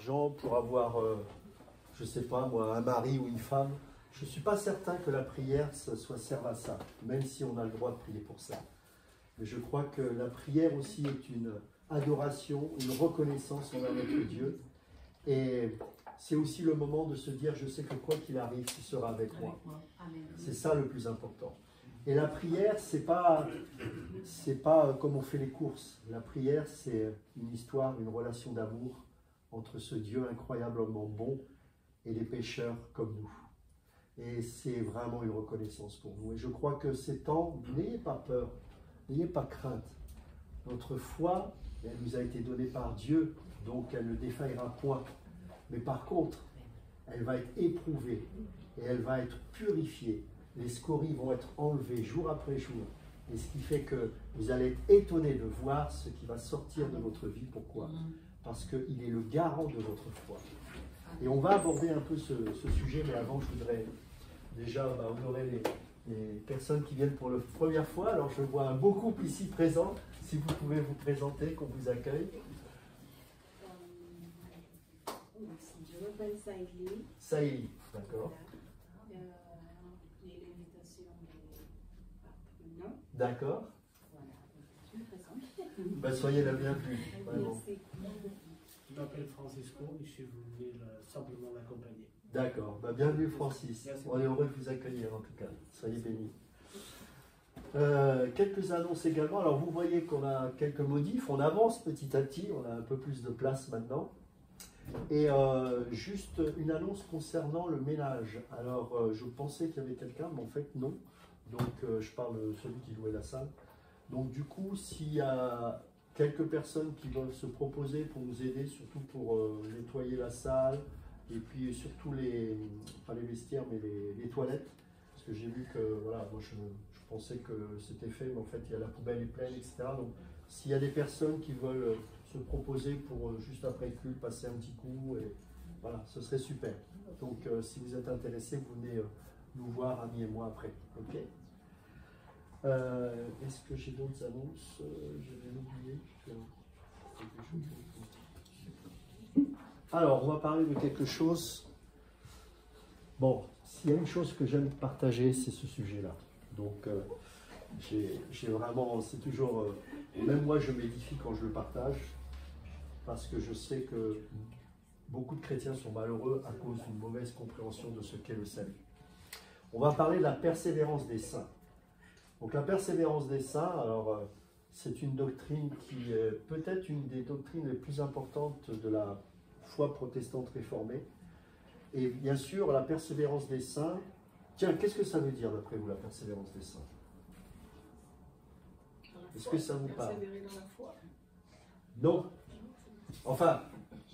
l'argent, pour avoir, je ne sais pas moi, un mari ou une femme. Je ne suis pas certain que la prière soit serve à ça, même si on a le droit de prier pour ça. Mais je crois que la prière aussi est une adoration, une reconnaissance envers notre Dieu. Et c'est aussi le moment de se dire, je sais que quoi qu'il arrive, tu seras avec moi. C'est ça le plus important. Et la prière, c'est pas comme on fait les courses. La prière, c'est une histoire, une relation d'amour entre ce Dieu incroyablement bon et les pécheurs comme nous. Et c'est vraiment une reconnaissance pour nous. Et je crois que ces temps, n'ayez pas peur, n'ayez pas crainte. Notre foi, elle nous a été donnée par Dieu, donc elle ne défaillera point. Mais par contre, elle va être éprouvée et elle va être purifiée. Les scories vont être enlevées jour après jour. Et ce qui fait que vous allez être étonnés de voir ce qui va sortir de votre vie. Pourquoi? Parce qu'il est le garant de votre foi. Et on va aborder un peu ce sujet, mais avant, je voudrais déjà honorer les personnes qui viennent pour la première fois. Alors, je vois un beau couple ici présent. Si vous pouvez vous présenter, qu'on vous accueille. Je m'appelle Saïli. Saïli, d'accord. Voilà. J'ai l'invitation de partenaires. D'accord. Voilà, je me présente. Ben, soyez la bienvenue. Merci. Je m'appelle Francisco et je suis venu simplement l'accompagner. D'accord. Ben, bienvenue Francis. Merci. On est heureux de vous accueillir en tout cas. Soyez bénis. Quelques annonces également. Alors vous voyez qu'on a quelques modifs. On avance petit à petit. On a un peu plus de place maintenant. Et juste une annonce concernant le ménage. Alors je pensais qu'il y avait quelqu'un, mais en fait non. Donc je parle de celui qui louait la salle. Donc du coup, s'il y a quelques personnes qui doivent se proposer pour nous aider, surtout pour nettoyer la salle, et puis surtout pas les vestiaires, mais les toilettes, parce que j'ai vu que, voilà, moi je pensais que c'était fait, mais en fait il y a la poubelle est pleine, etc. Donc s'il y a des personnes qui veulent se proposer pour juste après le culte passer un petit coup, et voilà, ce serait super. Donc si vous êtes intéressés, vous venez nous voir, Ami et moi, après. Ok. Est-ce que j'ai d'autres annonces? Je vais l'oublier. Alors, on va parler de quelque chose. Bon, s'il y a une chose que j'aime partager, c'est ce sujet-là. Donc, j'ai vraiment, c'est toujours, même moi, je m'édifie quand je le partage, parce que je sais que beaucoup de chrétiens sont malheureux à cause d'une mauvaise compréhension de ce qu'est le salut. On va parler de la persévérance des saints. Donc la persévérance des saints, alors c'est une doctrine qui est peut-être une des doctrines les plus importantes de la foi protestante réformée. Et bien sûr, la persévérance des saints, tiens, qu'est-ce que ça veut dire d'après vous, la persévérance des saints? Est-ce que ça vous parle? Persévérer dans la foi. Non. Enfin,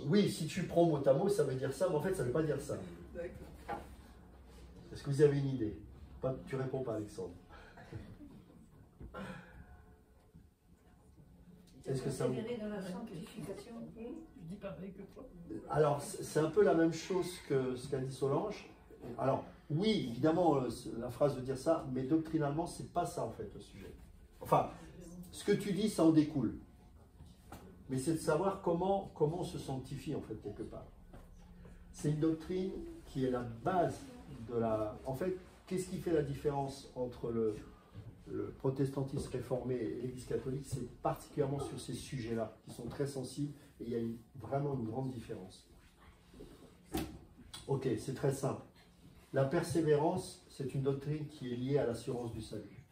oui, si tu prends mot à mot, ça veut dire ça, mais en fait, ça ne veut pas dire ça. D'accord. Est-ce que vous avez une idée? Tu réponds pas, Alexandre. Est-ce que ça vous... Persévérer dans la sanctification. Je dis pareil que toi. Alors, c'est un peu la même chose que ce qu'a dit Solange. Alors, oui, évidemment, la phrase veut dire ça, mais doctrinalement, c'est pas ça, en fait, le sujet. Enfin, ce que tu dis, ça en découle. Mais c'est de savoir comment on se sanctifie, en fait, quelque part. C'est une doctrine qui est la base de la... En fait, qu'est-ce qui fait la différence entre le protestantisme réformé et l'Église catholique? C'est particulièrement sur ces sujets-là, qui sont très sensibles, et il y a vraiment une grande différence. Ok, c'est très simple. La persévérance, c'est une doctrine qui est liée à l'assurance du salut.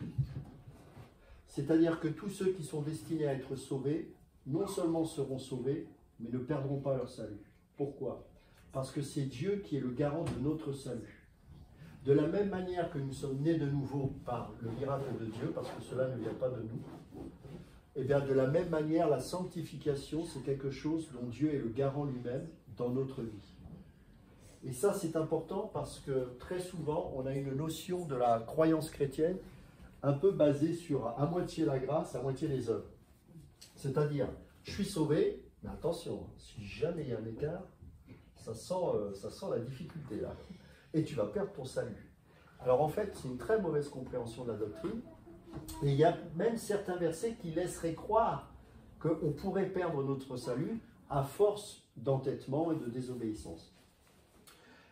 C'est-à-dire que tous ceux qui sont destinés à être sauvés, non seulement seront sauvés, mais ne perdront pas leur salut. Pourquoi? Parce que c'est Dieu qui est le garant de notre salut. De la même manière que nous sommes nés de nouveau par le miracle de Dieu, parce que cela ne vient pas de nous, et bien de la même manière, la sanctification, c'est quelque chose dont Dieu est le garant lui-même dans notre vie. Et ça, c'est important parce que très souvent, on a une notion de la croyance chrétienne un peu basée sur à moitié la grâce, à moitié les œuvres. C'est-à-dire, je suis sauvé, mais attention, si jamais il y a un écart, ça sent la difficulté là. Et tu vas perdre ton salut. Alors en fait, c'est une très mauvaise compréhension de la doctrine. Et il y a même certains versets qui laisseraient croire qu'on pourrait perdre notre salut à force d'entêtement et de désobéissance.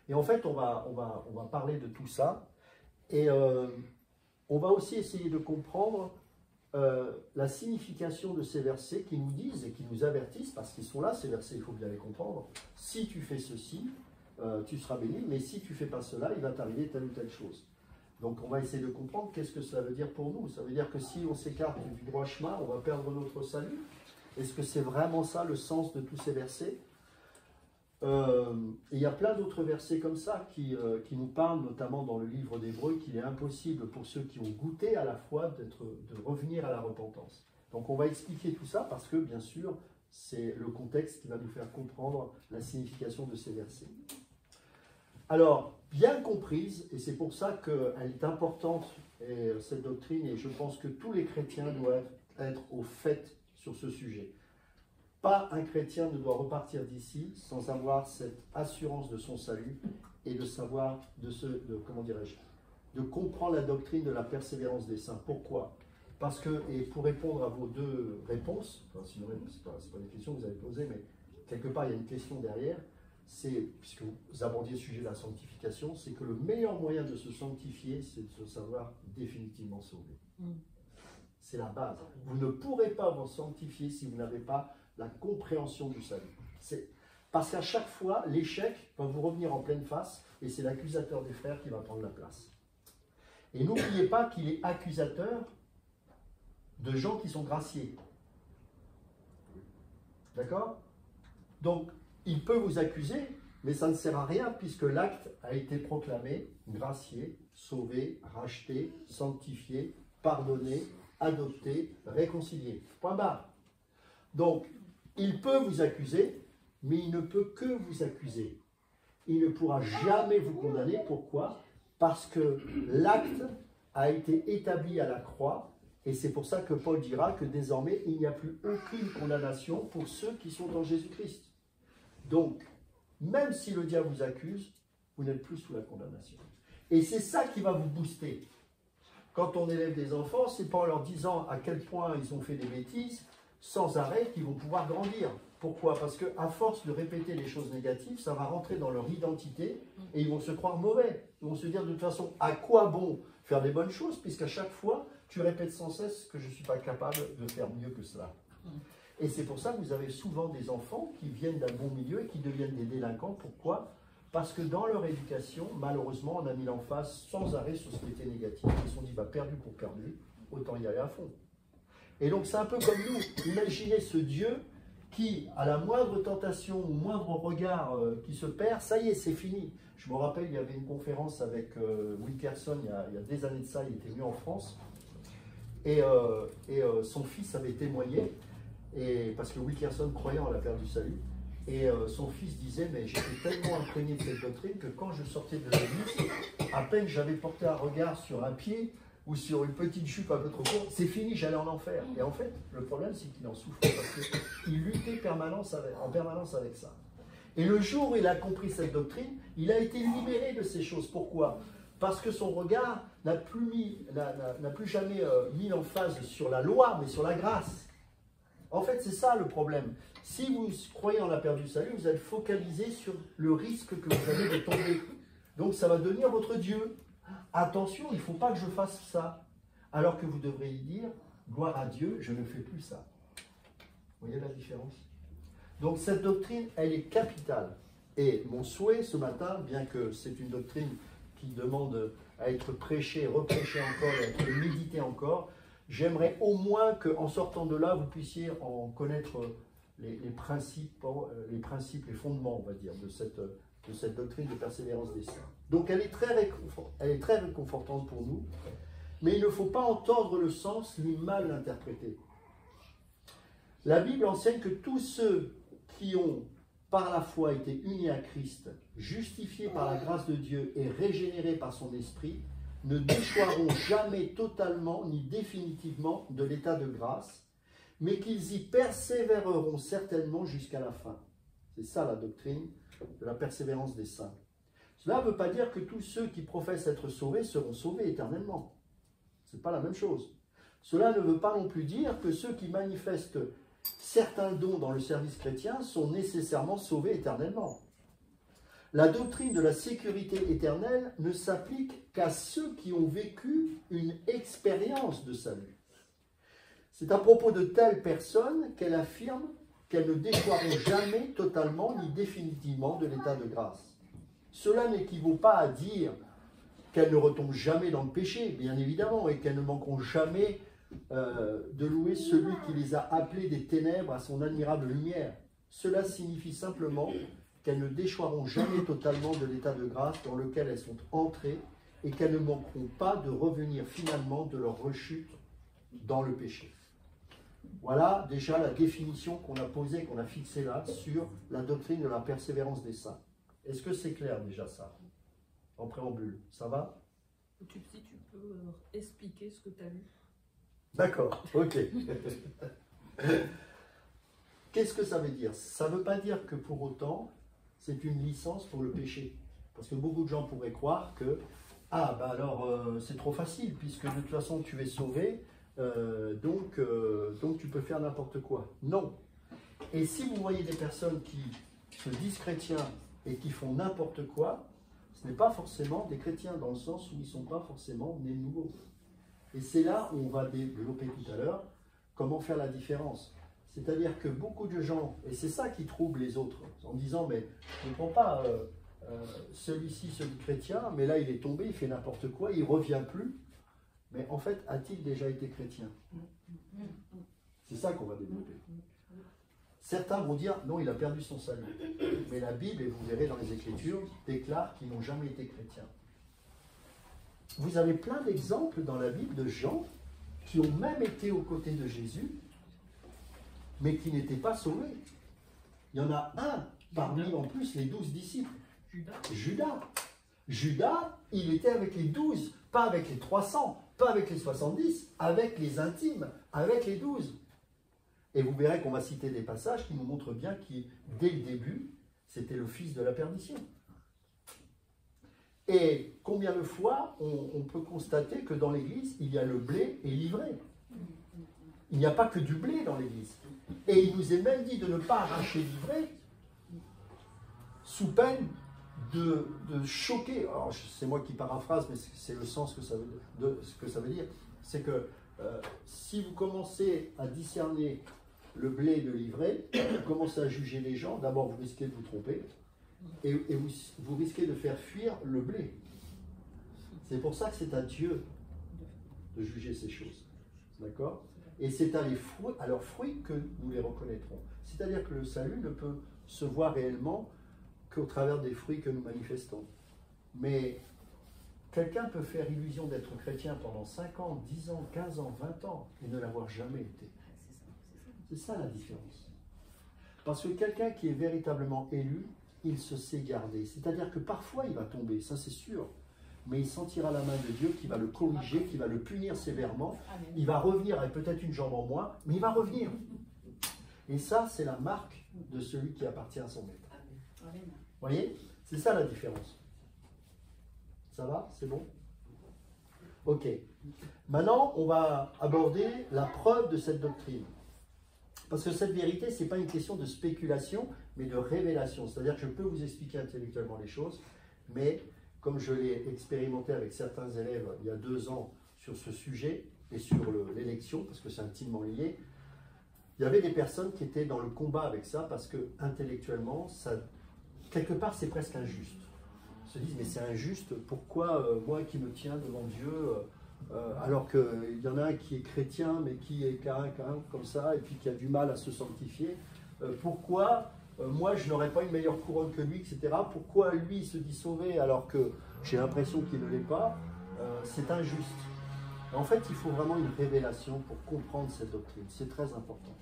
Et en fait, on va parler de tout ça. Et on va aussi essayer de comprendre la signification de ces versets qui nous disent et qui nous avertissent, parce qu'ils sont là, ces versets, il faut bien les comprendre. Si tu fais ceci, tu seras béni, mais si tu ne fais pas cela, il va t'arriver telle ou telle chose. Donc on va essayer de comprendre qu'est-ce que cela veut dire pour nous. Ça veut dire que si on s'écarte du droit chemin, on va perdre notre salut. Est-ce que c'est vraiment ça le sens de tous ces versets? Il y a plein d'autres versets comme ça qui nous parlent, notamment dans le livre d'Hébreux, qu'il est impossible pour ceux qui ont goûté à la foi de revenir à la repentance. Donc on va expliquer tout ça parce que, bien sûr, c'est le contexte qui va nous faire comprendre la signification de ces versets. Alors, bien comprise, et c'est pour ça qu'elle est importante, cette doctrine, et je pense que tous les chrétiens doivent être au fait sur ce sujet. Pas un chrétien ne doit repartir d'ici sans avoir cette assurance de son salut et de savoir, de comprendre la doctrine de la persévérance des saints. Pourquoi? Parce que, et pour répondre à vos deux réponses, enfin, sinon, ce n'est pas des questions que vous avez posées, mais quelque part il y a une question derrière, c'est, puisque vous abordiez le sujet de la sanctification, c'est que le meilleur moyen de se sanctifier, c'est de se savoir définitivement sauvé. C'est la base. Vous ne pourrez pas vous sanctifier si vous n'avez pas la compréhension du salut. Parce qu'à chaque fois, l'échec va vous revenir en pleine face et c'est l'accusateur des frères qui va prendre la place. Et n'oubliez pas qu'il est accusateur de gens qui sont graciés. D'accord? Donc, il peut vous accuser, mais ça ne sert à rien puisque l'acte a été proclamé, gracié, sauvé, racheté, sanctifié, pardonné, adopté, réconcilié. Point barre. Donc, il peut vous accuser, mais il ne peut que vous accuser. Il ne pourra jamais vous condamner. Pourquoi? Parce que l'acte a été établi à la croix, et c'est pour ça que Paul dira que désormais, il n'y a plus aucune condamnation pour ceux qui sont en Jésus-Christ. Donc, même si le diable vous accuse, vous n'êtes plus sous la condamnation. Et c'est ça qui va vous booster. Quand on élève des enfants, c'est pas en leur disant à quel point ils ont fait des bêtises, sans arrêt, qu'ils vont pouvoir grandir. Pourquoi? Parce qu'à force de répéter les choses négatives, ça va rentrer dans leur identité et ils vont se croire mauvais. Ils vont se dire de toute façon, à quoi bon faire des bonnes choses, puisqu'à chaque fois, tu répètes sans cesse que je ne suis pas capable de faire mieux que cela. Et c'est pour ça que vous avez souvent des enfants qui viennent d'un bon milieu et qui deviennent des délinquants. Pourquoi? Parce que dans leur éducation, malheureusement, on a mis l'emphase sans arrêt sur ce qui était négatif. Ils se sont dit, bah, perdu pour perdu, autant y aller à fond. Et donc c'est un peu comme nous. Imaginez ce Dieu qui, à la moindre tentation ou moindre regard qui se perd, ça y est, c'est fini. Je me rappelle, il y avait une conférence avec Wilkerson il y a des années de ça, il était venu en France. Et son fils avait témoigné, parce que Wilkerson, croyant à la paix du salut, et son fils disait, mais j'étais tellement imprégné de cette doctrine que quand je sortais de l'église, à peine j'avais porté un regard sur un pied ou sur une petite jupe un peu trop courte, c'est fini, j'allais en enfer. Et en fait, le problème, c'est qu'il en souffrait parce qu'il luttait en permanence avec ça. Et le jour où il a compris cette doctrine, il a été libéré de ces choses. Pourquoi? Parce que son regard n'a plus jamais mis l'emphase sur la loi, mais sur la grâce. En fait, c'est ça le problème. Si vous croyez en la paix du salut, vous êtes focalisé sur le risque que vous avez de tomber. Donc ça va devenir votre Dieu. Attention, il ne faut pas que je fasse ça. Alors que vous devriez dire, gloire à Dieu, je ne fais plus ça. Vous voyez la différence? Donc cette doctrine, elle est capitale. Et mon souhait ce matin, bien que c'est une doctrine qui demande à être prêchée, repréchée encore, à être méditée encore, j'aimerais au moins qu'en sortant de là, vous puissiez en connaître les principes, les fondements, on va dire, de cette doctrine de persévérance des saints. Donc elle est très réconfortante pour nous, mais il ne faut pas entendre le sens ni mal l'interpréter. La Bible enseigne que tous ceux qui ont par la foi été unis à Christ, justifiés par la grâce de Dieu et régénérés par son esprit, ne déchoiront jamais totalement ni définitivement de l'état de grâce, mais qu'ils y persévéreront certainement jusqu'à la fin. C'est ça la doctrine de la persévérance des saints. Cela ne veut pas dire que tous ceux qui professent être sauvés seront sauvés éternellement. Ce n'est pas la même chose. Cela ne veut pas non plus dire que ceux qui manifestent certains dons dans le service chrétien sont nécessairement sauvés éternellement. La doctrine de la sécurité éternelle ne s'applique qu'à ceux qui ont vécu une expérience de salut. C'est à propos de telles personnes qu'elle affirme qu'elles ne déchoiront jamais totalement ni définitivement de l'état de grâce. Cela n'équivaut pas à dire qu'elles ne retombent jamais dans le péché, bien évidemment, et qu'elles ne manqueront jamais de louer celui qui les a appelées des ténèbres à son admirable lumière. Cela signifie simplement qu'elles ne déchoiront jamais totalement de l'état de grâce dans lequel elles sont entrées et qu'elles ne manqueront pas de revenir finalement de leur rechute dans le péché. Voilà déjà la définition qu'on a posée, qu'on a fixée là sur la doctrine de la persévérance des saints. Est-ce que c'est clair déjà ça? En préambule, ça va? Si tu peux expliquer ce que tu as lu. D'accord, ok. Qu'est-ce que ça veut dire? Ça ne veut pas dire que pour autant, c'est une licence pour le péché. Parce que beaucoup de gens pourraient croire que, ah, ben alors, c'est trop facile, puisque de toute façon, tu es sauvé, donc tu peux faire n'importe quoi. Non. Et si vous voyez des personnes qui se disent chrétiens et qui font n'importe quoi, ce n'est pas forcément des chrétiens, dans le sens où ils ne sont pas forcément nés de nouveau. Et c'est là où on va développer tout à l'heure comment faire la différence. C'est-à-dire que beaucoup de gens, et c'est ça qui trouble les autres, en disant, mais je ne comprends pas, celui-ci, celui chrétien, mais là il est tombé, il fait n'importe quoi, il ne revient plus. Mais en fait, a-t-il déjà été chrétien? C'est ça qu'on va développer. Certains vont dire, non, il a perdu son salut. Mais la Bible, et vous verrez dans les Écritures, déclare qu'ils n'ont jamais été chrétiens. Vous avez plein d'exemples dans la Bible de gens qui ont même été aux côtés de Jésus, mais qui n'étaient pas sauvés. Il y en a un parmi, en plus, les 12 disciples. Judas. Judas, il était avec les 12, pas avec les 300, pas avec les 70, avec les intimes, avec les 12. Et vous verrez qu'on va citer des passages qui nous montrent bien que dès le début, c'était le fils de la perdition. Et combien de fois on peut constater que dans l'Église, il y a le blé et l'ivraie. Il n'y a pas que du blé dans l'Église. Et il nous est même dit de ne pas arracher l'ivraie sous peine de choquer. Alors, c'est moi qui paraphrase, mais c'est le sens que ça veut dire. C'est que si vous commencez à discerner le blé de l'ivraie, vous commencez à juger les gens, d'abord vous risquez de vous tromper, et vous risquez de faire fuir le blé. C'est pour ça que c'est à Dieu de juger ces choses. D'accord? Et c'est à leurs fruits que nous les reconnaîtrons. C'est-à-dire que le salut ne peut se voir réellement qu'au travers des fruits que nous manifestons. Mais quelqu'un peut faire illusion d'être chrétien pendant 5 ans, 10 ans, 15 ans, 20 ans et ne l'avoir jamais été. C'est ça la différence. Parce que quelqu'un qui est véritablement élu, il se sait garder. C'est-à-dire que parfois il va tomber, ça c'est sûr. Mais il sentira la main de Dieu qui va le corriger, qui va le punir sévèrement. Il va revenir avec peut-être une jambe en moins, mais il va revenir. Et ça, c'est la marque de celui qui appartient à son maître. Vous voyez? C'est ça la différence. Ça va? C'est bon? Ok. Maintenant, on va aborder la preuve de cette doctrine. Parce que cette vérité, ce n'est pas une question de spéculation, mais de révélation. C'est-à-dire que je peux vous expliquer intellectuellement les choses, mais comme je l'ai expérimenté avec certains élèves il y a 2 ans sur ce sujet et sur l'élection, parce que c'est intimement lié, il y avait des personnes qui étaient dans le combat avec ça parce que intellectuellement, ça, quelque part, c'est presque injuste. Ils se disent, mais c'est injuste, pourquoi moi qui me tiens devant Dieu, alors qu'il y en a un qui est chrétien, mais qui est carré comme ça, et puis qui a du mal à se sanctifier, pourquoi moi je n'aurais pas une meilleure couronne que lui, etc. Pourquoi lui il se dit sauvé alors que j'ai l'impression qu'il ne l'est pas? C'est injuste. En fait, il faut vraiment une révélation pour comprendre cette doctrine. C'est très important.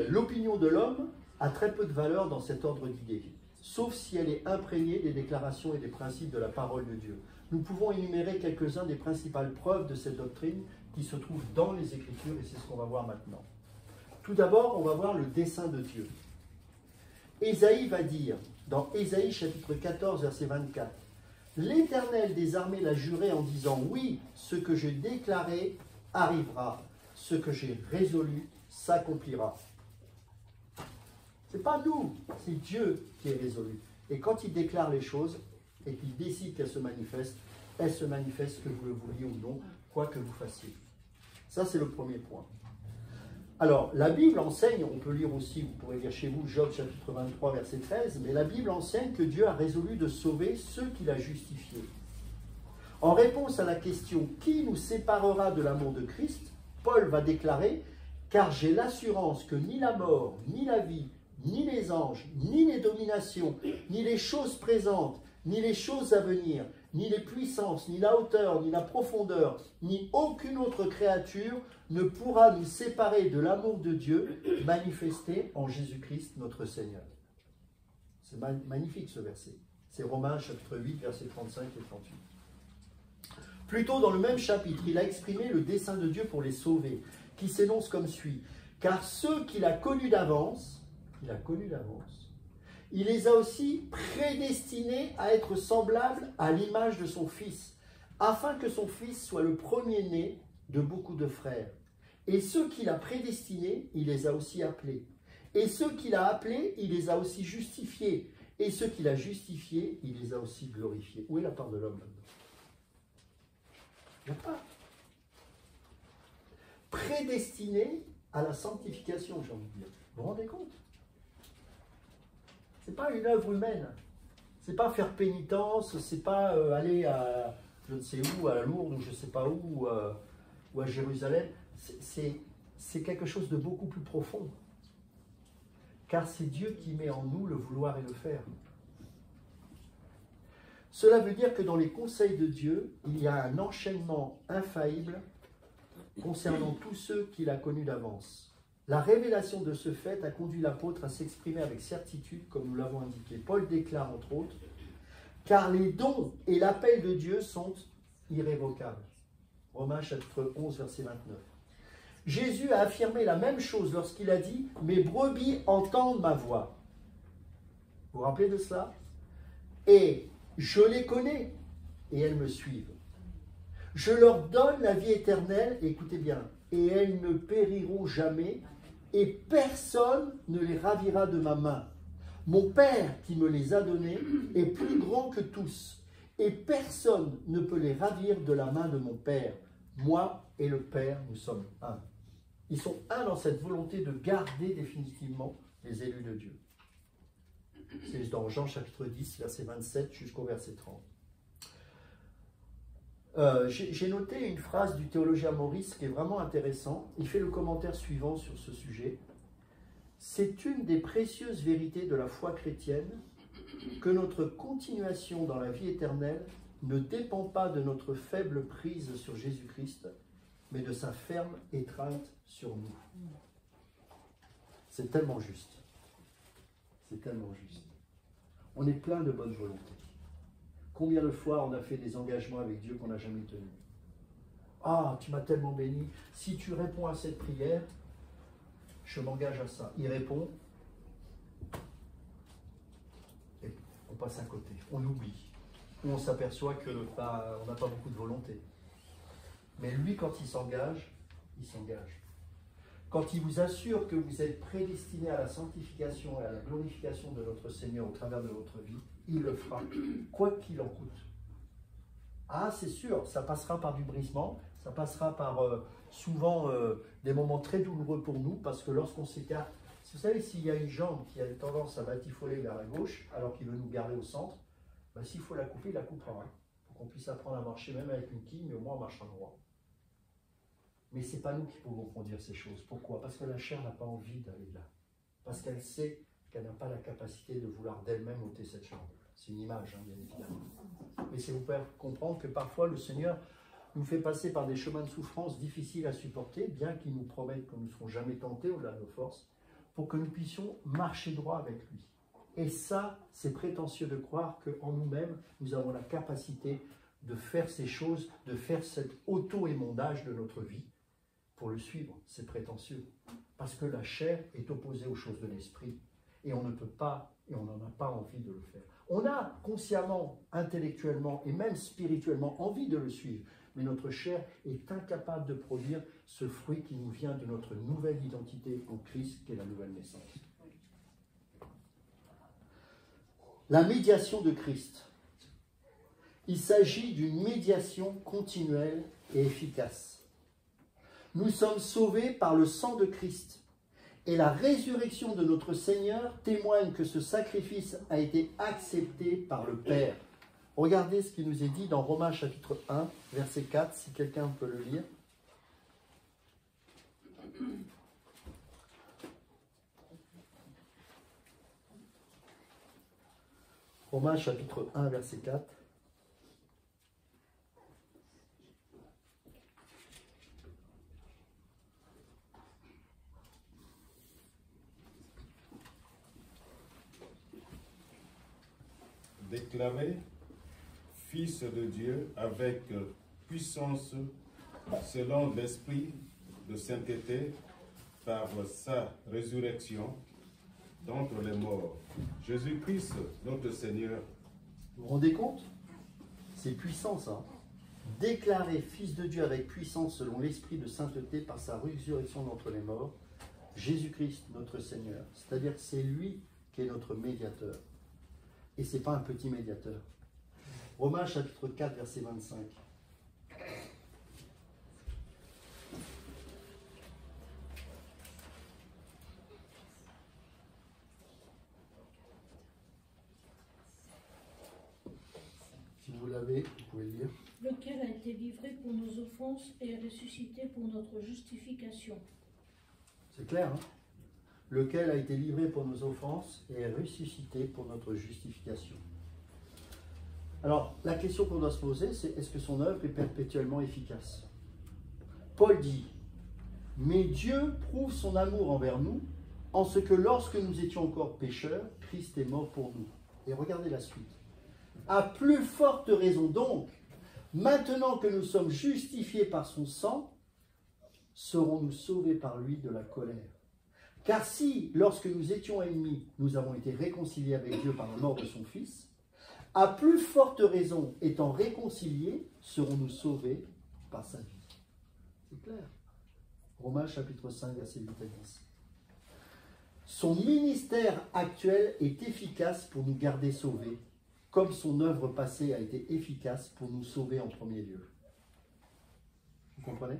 L'opinion de l'homme a très peu de valeur dans cet ordre d'idées, sauf si elle est imprégnée des déclarations et des principes de la parole de Dieu. Nous pouvons énumérer quelques-uns des principales preuves de cette doctrine qui se trouvent dans les Écritures, et c'est ce qu'on va voir maintenant. Tout d'abord, on va voir le dessein de Dieu. Ésaïe va dire, dans Ésaïe chapitre 14, verset 24, « L'Éternel des armées l'a juré en disant, oui, ce que j'ai déclaré arrivera, ce que j'ai résolu s'accomplira. Ce n'est pas nous, c'est Dieu qui est résolu. Et quand il déclare les choses et qu'il décide qu'elles se manifestent que vous le vouliez ou non, quoi que vous fassiez. Ça, c'est le premier point. Alors, la Bible enseigne, on peut lire aussi, vous pourrez lire chez vous, Job chapitre 23, verset 13, mais la Bible enseigne que Dieu a résolu de sauver ceux qu'il a justifiés. En réponse à la question « Qui nous séparera de l'amour de Christ ?», Paul va déclarer « Car j'ai l'assurance que ni la mort, ni la vie, ni les anges, ni les dominations, ni les choses présentes, ni les choses à venir, ni les puissances, ni la hauteur, ni la profondeur, ni aucune autre créature ne pourra nous séparer de l'amour de Dieu manifesté en Jésus-Christ notre Seigneur. » C'est magnifique ce verset. C'est Romains chapitre 8, versets 35 et 38. Plus tôt dans le même chapitre, il a exprimé le dessein de Dieu pour les sauver, qui s'énonce comme suit. « Car ceux qu'il a connus d'avance, il les a aussi prédestinés à être semblables à l'image de son Fils, afin que son Fils soit le premier-né de beaucoup de frères. Et ceux qu'il a prédestinés, il les a aussi appelés. Et ceux qu'il a appelés, il les a aussi justifiés. Et ceux qu'il a justifiés, il les a aussi glorifiés. » Où est la part de l'homme là-dedans? Il n'y a pas. Prédestinés à la sanctification, j'ai envie de dire. Vous vous rendez compte? Ce n'est pas une œuvre humaine. Ce n'est pas faire pénitence, ce n'est pas aller à je ne sais où, à Lourdes ou je ne sais pas où, ou à Jérusalem. C'est quelque chose de beaucoup plus profond. Car c'est Dieu qui met en nous le vouloir et le faire. Cela veut dire que dans les conseils de Dieu, il y a un enchaînement infaillible concernant tous ceux qu'il a connus d'avance. La révélation de ce fait a conduit l'apôtre à s'exprimer avec certitude, comme nous l'avons indiqué. Paul déclare entre autres, « Car les dons et l'appel de Dieu sont irrévocables. » Romains chapitre 11, verset 29. Jésus a affirmé la même chose lorsqu'il a dit « Mes brebis entendent ma voix. » Vous vous rappelez de cela? « Et je les connais, et elles me suivent. Je leur donne la vie éternelle, et écoutez bien, et elles ne périront jamais, et personne ne les ravira de ma main. Mon Père qui me les a donnés est plus grand que tous, et personne ne peut les ravir de la main de mon Père. Moi et le Père, nous sommes un. » Ils sont un dans cette volonté de garder définitivement les élus de Dieu. C'est dans Jean chapitre 10, verset 27 jusqu'au verset 30. J'ai noté une phrase du théologien Maurice qui est vraiment intéressant. Il fait le commentaire suivant sur ce sujet. C'est une des précieuses vérités de la foi chrétienne que notre continuation dans la vie éternelle ne dépend pas de notre faible prise sur Jésus-Christ, mais de sa ferme étreinte sur nous. C'est tellement juste. C'est tellement juste. On est plein de bonne volonté. Combien de fois on a fait des engagements avec Dieu qu'on n'a jamais tenus? Ah, tu m'as tellement béni. Si tu réponds à cette prière, je m'engage à ça. Il répond. Et on passe à côté. On oublie. Ou on s'aperçoit qu'on n'a pas beaucoup de volonté. Mais lui, quand il s'engage, il s'engage. Quand il vous assure que vous êtes prédestiné à la sanctification et à la glorification de notre Seigneur au travers de votre vie, il le fera, quoi qu'il en coûte. Ah, c'est sûr, ça passera par du brisement, ça passera par souvent des moments très douloureux pour nous, parce que lorsqu'on s'écarte, vous savez, s'il y a une jambe qui a une tendance à batifoler vers la gauche, alors qu'il veut nous garder au centre, ben, s'il faut la couper, il la coupera. Hein, pour qu'on puisse apprendre à marcher, même avec une quille, mais au moins on marchera droit. Mais ce n'est pas nous qui pouvons conduire ces choses. Pourquoi? Parce que la chair n'a pas envie d'aller là. Parce qu'elle sait qu'elle n'a pas la capacité de vouloir d'elle-même ôter cette jambe. C'est une image, hein, bien évidemment. Mais c'est vous faire comprendre que parfois le Seigneur nous fait passer par des chemins de souffrance difficiles à supporter, bien qu'il nous promette que nous ne serons jamais tentés au-delà de nos forces, pour que nous puissions marcher droit avec lui. Et ça, c'est prétentieux de croire qu'en nous-mêmes, nous avons la capacité de faire ces choses, de faire cet auto-émondage de notre vie pour le suivre. C'est prétentieux. Parce que la chair est opposée aux choses de l'esprit. Et on ne peut pas, et on n'en a pas envie de le faire. On a consciemment, intellectuellement et même spirituellement envie de le suivre, mais notre chair est incapable de produire ce fruit qui nous vient de notre nouvelle identité en Christ, qui est la nouvelle naissance. La médiation de Christ. Il s'agit d'une médiation continuelle et efficace. Nous sommes sauvés par le sang de Christ. Et la résurrection de notre Seigneur témoigne que ce sacrifice a été accepté par le Père. Regardez ce qui nous est dit dans Romains chapitre 1, verset 4, si quelqu'un peut le lire. Romains chapitre 1, verset 4. Déclaré Fils de Dieu avec puissance selon l'esprit de sainteté par sa résurrection d'entre les morts. Jésus-Christ, notre Seigneur. Vous vous rendez compte? C'est puissant ça. Déclaré Fils de Dieu avec puissance selon l'esprit de sainteté par sa résurrection d'entre les morts. Jésus-Christ, notre Seigneur. C'est-à-dire que c'est lui qui est notre médiateur. Et ce n'est pas un petit médiateur. Romains chapitre 4, verset 25. Si vous l'avez, vous pouvez le lire. Lequel a été livré pour nos offenses et ressuscité pour notre justification. C'est clair, hein? Lequel a été livré pour nos offenses et est ressuscité pour notre justification. Alors, la question qu'on doit se poser, c'est est-ce que son œuvre est perpétuellement efficace? Paul dit, « Mais Dieu prouve son amour envers nous, en ce que lorsque nous étions encore pécheurs, Christ est mort pour nous. » Et regardez la suite. « À plus forte raison donc, maintenant que nous sommes justifiés par son sang, serons-nous sauvés par lui de la colère. Car si, lorsque nous étions ennemis, nous avons été réconciliés avec Dieu par la mort de son Fils, à plus forte raison, étant réconciliés, serons-nous sauvés par sa vie. » C'est clair. Romains chapitre 5, verset 8 à 10. Son ministère actuel est efficace pour nous garder sauvés, comme son œuvre passée a été efficace pour nous sauver en premier lieu. Vous comprenez?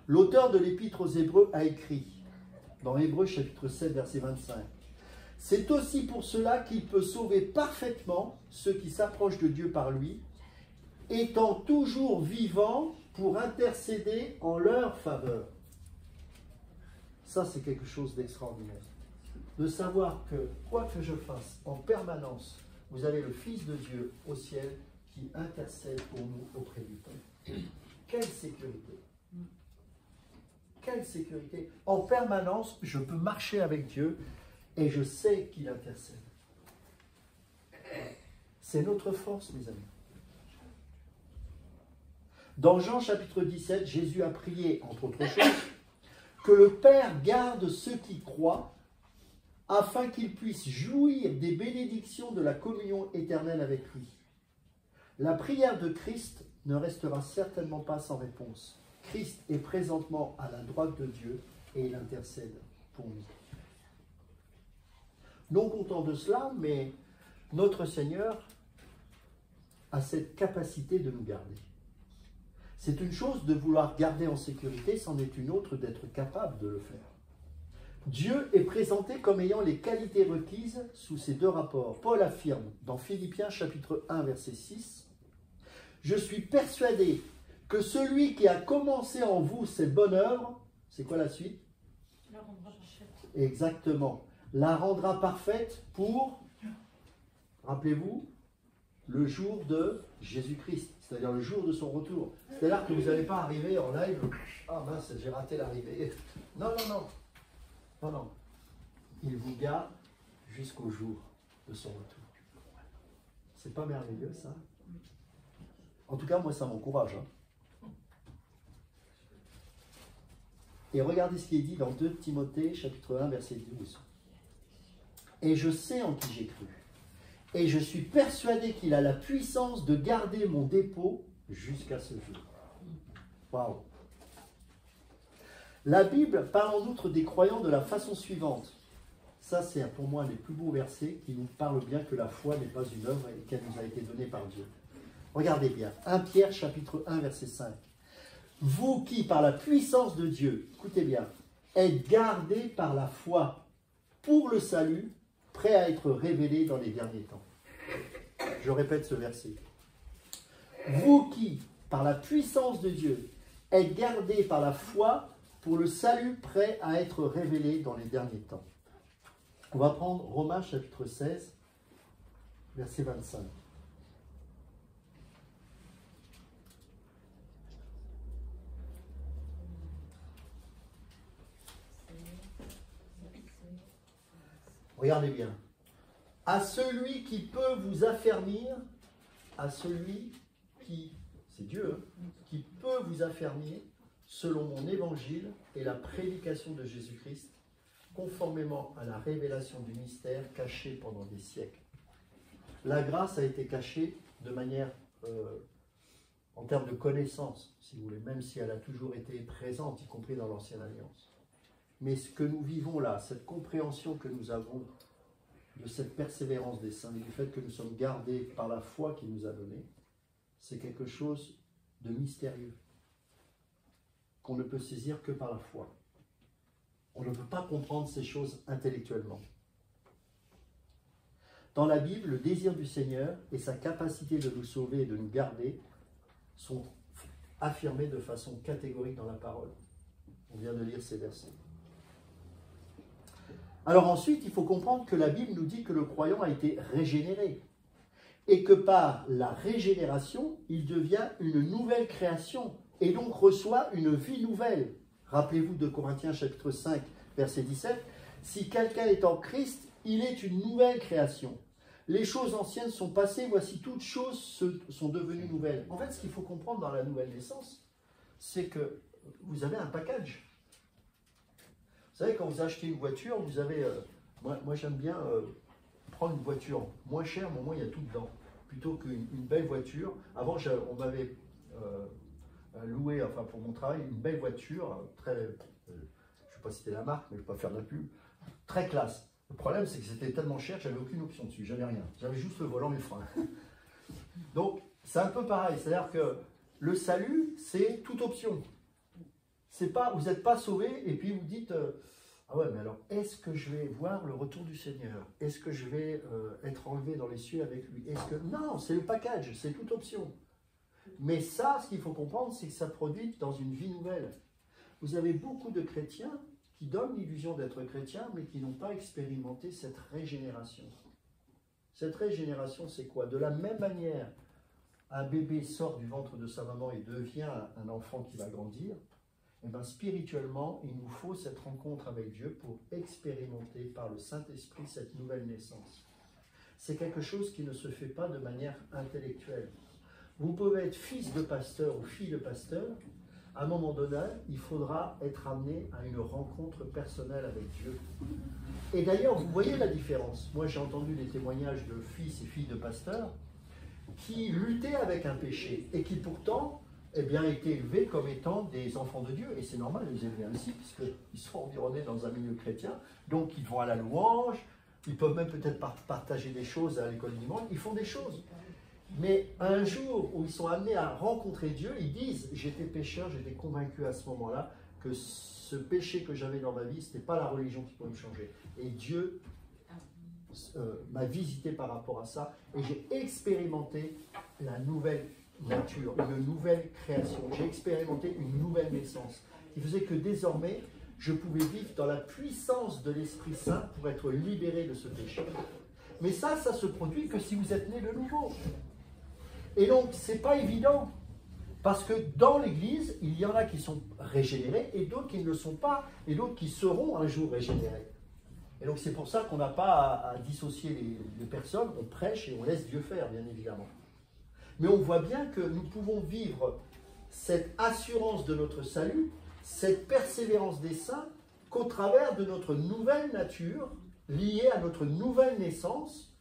L'auteur de l'Épître aux Hébreux a écrit, dans Hébreux chapitre 7, verset 25, « C'est aussi pour cela qu'il peut sauver parfaitement ceux qui s'approchent de Dieu par lui, étant toujours vivant pour intercéder en leur faveur. » Ça, c'est quelque chose d'extraordinaire. De savoir que, quoi que je fasse, en permanence, vous avez le Fils de Dieu au ciel qui intercède pour nous auprès du Père. Quelle sécurité! Quelle sécurité! En permanence, je peux marcher avec Dieu et je sais qu'il intercède. C'est notre force, mes amis. Dans Jean chapitre 17, Jésus a prié, entre autres choses, que le Père garde ceux qui croient, afin qu'ils puissent jouir des bénédictions de la communion éternelle avec lui. La prière de Christ ne restera certainement pas sans réponse. Christ est présentement à la droite de Dieu et il intercède pour nous. Non content de cela, mais notre Seigneur a cette capacité de nous garder. C'est une chose de vouloir garder en sécurité, c'en est une autre d'être capable de le faire. Dieu est présenté comme ayant les qualités requises sous ces deux rapports. Paul affirme dans Philippiens chapitre 1 verset 6, « Je suis persuadé que celui qui a commencé en vous cette bonne œuvre, c'est quoi la suite? La rendra parfaite. Exactement. La rendra parfaite pour, rappelez-vous, le jour de Jésus-Christ, c'est-à-dire le jour de son retour. C'est-à-dire que vous n'allez pas arriver en live, ah mince, j'ai raté l'arrivée. Non, non, non. Non, non. Il vous garde jusqu'au jour de son retour. C'est pas merveilleux, ça? En tout cas, moi, ça m'encourage. Hein. Et regardez ce qui est dit dans 2 Timothée, chapitre 1, verset 12. et je sais en qui j'ai cru. Et je suis persuadé qu'il a la puissance de garder mon dépôt jusqu'à ce jour. Waouh! La Bible parle en outre des croyants de la façon suivante. Ça, c'est pour moi les plus beaux versets qui nous parlent bien que la foi n'est pas une œuvre et qu'elle nous a été donnée par Dieu. Regardez bien, 1 Pierre chapitre 1 verset 5. Vous qui, par la puissance de Dieu, écoutez bien, êtes gardés par la foi pour le salut, prêt à être révélé dans les derniers temps. Je répète ce verset. Vous qui, par la puissance de Dieu, êtes gardés par la foi pour le salut, prêt à être révélé dans les derniers temps. On va prendre Romains chapitre 16, verset 25. Regardez bien. À celui qui peut vous affermir, à celui qui, c'est Dieu, qui peut vous affermir selon mon évangile et la prédication de Jésus-Christ, conformément à la révélation du mystère caché pendant des siècles. La grâce a été cachée de manière, en termes de connaissance, si vous voulez, même si elle a toujours été présente, y compris dans l'Ancienne Alliance. Mais ce que nous vivons là, cette compréhension que nous avons de cette persévérance des saints, du fait que nous sommes gardés par la foi qu'il nous a donnée, c'est quelque chose de mystérieux, qu'on ne peut saisir que par la foi. On ne peut pas comprendre ces choses intellectuellement. Dans la Bible, le désir du Seigneur et sa capacité de nous sauver et de nous garder sont affirmés de façon catégorique dans la parole. On vient de lire ces versets. Alors ensuite, il faut comprendre que la Bible nous dit que le croyant a été régénéré et que par la régénération, il devient une nouvelle création et donc reçoit une vie nouvelle. Rappelez-vous de Corinthiens chapitre 5, verset 17. Si quelqu'un est en Christ, il est une nouvelle création. Les choses anciennes sont passées, voici toutes choses sont devenues nouvelles. En fait, ce qu'il faut comprendre dans la nouvelle naissance, c'est que vous avez un package. Vous savez, quand vous achetez une voiture, vous avez... moi j'aime bien prendre une voiture moins chère, mais au moins il y a tout dedans. Plutôt qu'une belle voiture. Avant, on m'avait loué, enfin pour mon travail, une belle voiture, très... je ne sais pas si c'était la marque, mais je ne vais pas faire de la pub. Très classe. Le problème, c'est que c'était tellement cher que j'avais aucune option dessus. J'avais rien. J'avais juste le volant et le frein. Donc, c'est un peu pareil. C'est-à-dire que le salut, c'est toute option. C'est pas, vous n'êtes pas sauvé et puis vous dites ah ouais, mais alors est-ce que je vais voir le retour du Seigneur? Est-ce que je vais être enlevé dans les cieux avec lui? Est-ce que non, c'est le package, c'est toute option. Mais ça, ce qu'il faut comprendre, c'est que ça produit dans une vie nouvelle. Vous avez beaucoup de chrétiens qui donnent l'illusion d'être chrétiens, mais qui n'ont pas expérimenté cette régénération. Cette régénération, c'est quoi? De la même manière, un bébé sort du ventre de sa maman et devient un enfant qui va grandir. Et bien, spirituellement, il nous faut cette rencontre avec Dieu pour expérimenter par le Saint-Esprit cette nouvelle naissance. C'est quelque chose qui ne se fait pas de manière intellectuelle. Vous pouvez être fils de pasteur ou fille de pasteur. À un moment donné, il faudra être amené à une rencontre personnelle avec Dieu. Et d'ailleurs, vous voyez la différence. Moi, j'ai entendu des témoignages de fils et filles de pasteurs qui luttaient avec un péché et qui pourtant eh bien, été élevés comme étant des enfants de Dieu. Et c'est normal de les élever ainsi, puisqu'ils sont environnés dans un milieu chrétien. Donc, ils vont à la louange, ils peuvent même peut-être partager des choses à l'école dimanche, ils font des choses. Mais un jour où ils sont amenés à rencontrer Dieu, ils disent, j'étais pécheur, j'étais convaincu à ce moment-là que ce péché que j'avais dans ma vie, ce n'était pas la religion qui pouvait me changer. Et Dieu m'a visité par rapport à ça, et j'ai expérimenté la nouvelle nature, une nouvelle création. J'ai expérimenté une nouvelle naissance qui faisait que désormais, je pouvais vivre dans la puissance de l'Esprit Saint pour être libéré de ce péché. Mais ça se produit que si vous êtes né de nouveau. Et donc, c'est pas évident, parce que dans l'Église, il y en a qui sont régénérés et d'autres qui ne le sont pas, et d'autres qui seront un jour régénérés. Et donc, c'est pour ça qu'on n'a pas à dissocier les personnes, on prêche et on laisse Dieu faire, bien évidemment. Mais on voit bien que nous pouvons vivre cette assurance de notre salut, cette persévérance des saints, qu'au travers de notre nouvelle nature, lié à notre nouvelle naissance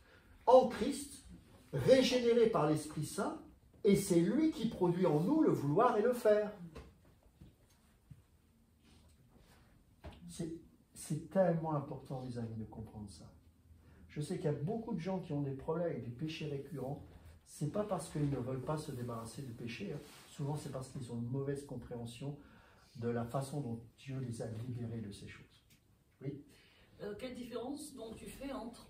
en Christ, régénéré par l'Esprit Saint, et c'est lui qui produit en nous le vouloir et le faire. C'est tellement important, les amis, de comprendre ça. Je sais qu'il y a beaucoup de gens qui ont des problèmes avec des péchés récurrents. Ce n'est pas parce qu'ils ne veulent pas se débarrasser du péché. Hein. Souvent, c'est parce qu'ils ont une mauvaise compréhension de la façon dont Dieu les a libérés de ces choses. Oui. Quelle différence donc tu fais entre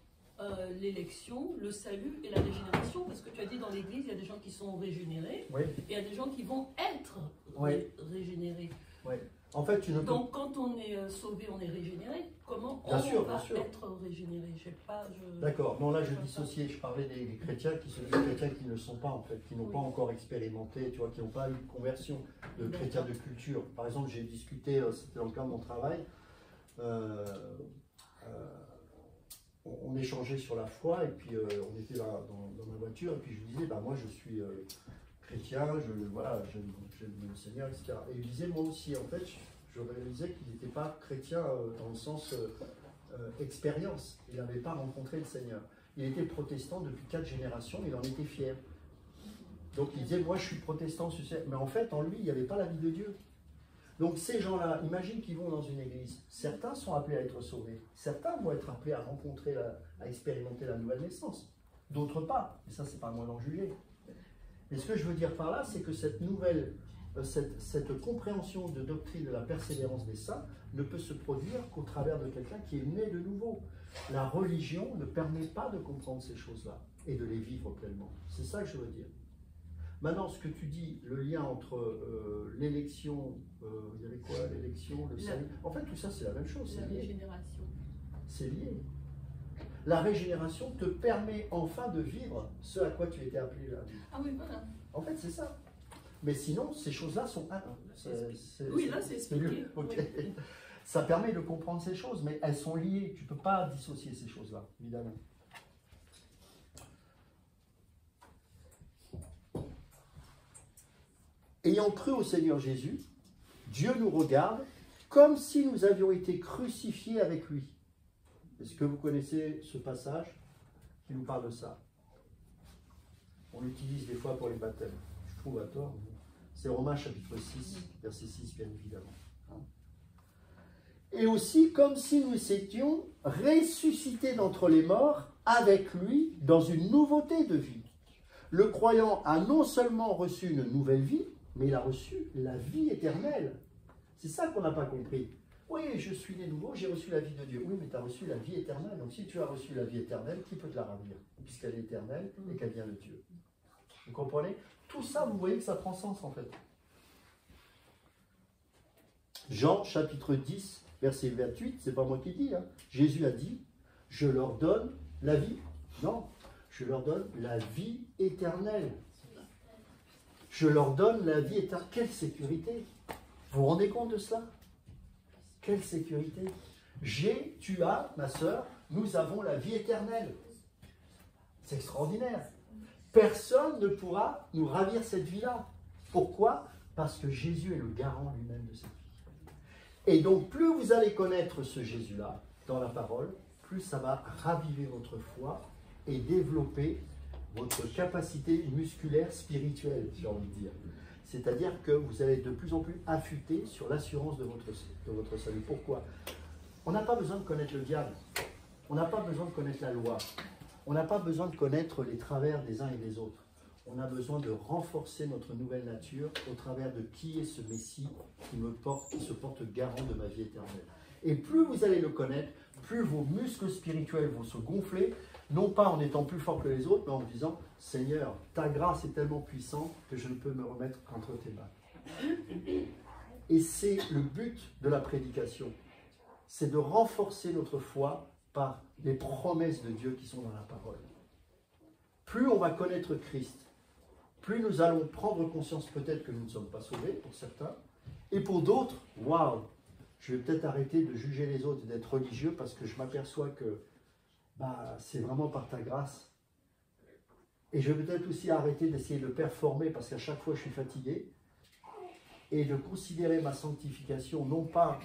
l'élection, le salut et la régénération? Parce que tu as dit dans l'Église, il y a des gens qui sont régénérés, Oui. et il y a des gens qui vont être Oui. régénérés. Oui. En fait, tu ne peux... Donc quand on est sauvé, on est régénéré. Comment Bien on sûr, va bien sûr. être régénéré? D'accord. Non, là, je dissociais. Je parlais des chrétiens qui sont des chrétiens qui ne le sont pas, en fait, qui n'ont pas encore expérimenté, tu vois, qui n'ont pas eu de conversion de chrétiens de culture. Par exemple, j'ai discuté, c'était dans le cadre de mon travail, on échangeait sur la foi, et puis on était là dans ma voiture, et puis je lui disais, bah, moi, je suis chrétien, voilà, j'aime le Seigneur, etc. Et il disait, moi aussi, en fait, je réalisais qu'il n'était pas chrétien dans le sens expérience. Il n'avait pas rencontré le Seigneur. Il était protestant depuis 4 générations, il en était fier. Donc il disait, moi je suis protestant, mais en fait, en lui, il n'y avait pas la vie de Dieu. Donc ces gens-là, imagine qu'ils vont dans une église. Certains sont appelés à être sauvés. Certains vont être appelés à rencontrer, à expérimenter la nouvelle naissance. D'autres pas. Mais ça, c'est pas à moi d'en juger. Mais ce que je veux dire par là, c'est que cette nouvelle, cette compréhension de doctrine de la persévérance des saints ne peut se produire qu'au travers de quelqu'un qui est né de nouveau. La religion ne permet pas de comprendre ces choses-là et de les vivre pleinement. C'est ça que je veux dire. Maintenant, ce que tu dis, le lien entre l'élection, il y avait quoi, l'élection, le salut, en fait, tout ça, c'est la même chose. La régénération. C'est lié. La régénération te permet enfin de vivre ce à quoi tu étais appelé là. Ah oui, voilà. En fait, c'est ça. Mais sinon, ces choses-là sont... Oui, là, c'est expliqué. Okay. Oui. Ça permet de comprendre ces choses, mais elles sont liées. Tu ne peux pas dissocier ces choses-là, évidemment. Ayant cru au Seigneur Jésus, Dieu nous regarde comme si nous avions été crucifiés avec lui. Est-ce que vous connaissez ce passage qui nous parle de ça? On l'utilise des fois pour les baptêmes. Je trouve à tort. C'est Romains chapitre 6, verset 6, bien évidemment. Et aussi comme si nous étions ressuscités d'entre les morts avec lui dans une nouveauté de vie. Le croyant a non seulement reçu une nouvelle vie, mais il a reçu la vie éternelle. C'est ça qu'on n'a pas compris. Oui, je suis né nouveau, j'ai reçu la vie de Dieu. Oui, mais tu as reçu la vie éternelle. Donc si tu as reçu la vie éternelle, qui peut te la ravir? Puisqu'elle est éternelle et qu'elle vient de Dieu. Vous comprenez? Tout ça, vous voyez que ça prend sens en fait. Jean chapitre 10, verset 28, c'est pas moi qui dis. Hein. Jésus a dit, je leur donne la vie. Non, je leur donne la vie éternelle. Je leur donne la vie éternelle. Quelle sécurité! Vous vous rendez compte de cela? Quelle sécurité! Tu as, ma sœur, nous avons la vie éternelle. C'est extraordinaire. Personne ne pourra nous ravir cette vie-là. Pourquoi? Parce que Jésus est le garant lui-même de cette vie. Et donc, plus vous allez connaître ce Jésus-là dans la parole, plus ça va raviver votre foi et développer votre capacité musculaire spirituelle, j'ai envie de dire. C'est-à-dire que vous allez être de plus en plus affûté sur l'assurance de votre salut. Pourquoi? On n'a pas besoin de connaître le diable. On n'a pas besoin de connaître la loi. On n'a pas besoin de connaître les travers des uns et des autres. On a besoin de renforcer notre nouvelle nature au travers de qui est ce Messie qui se porte garant de ma vie éternelle. Et plus vous allez le connaître, plus vos muscles spirituels vont se gonfler, non pas en étant plus fort que les autres, mais en disant « Seigneur, ta grâce est tellement puissante que je ne peux me remettre qu'entre tes mains. » Et c'est le but de la prédication, c'est de renforcer notre foi par les promesses de Dieu qui sont dans la parole. Plus on va connaître Christ, plus nous allons prendre conscience peut-être que nous ne sommes pas sauvés, pour certains, et pour d'autres, waouh, je vais peut-être arrêter de juger les autres et d'être religieux parce que je m'aperçois que c'est vraiment par ta grâce. Et je vais peut-être aussi arrêter d'essayer de performer parce qu'à chaque fois je suis fatigué. et de considérer ma sanctification non pas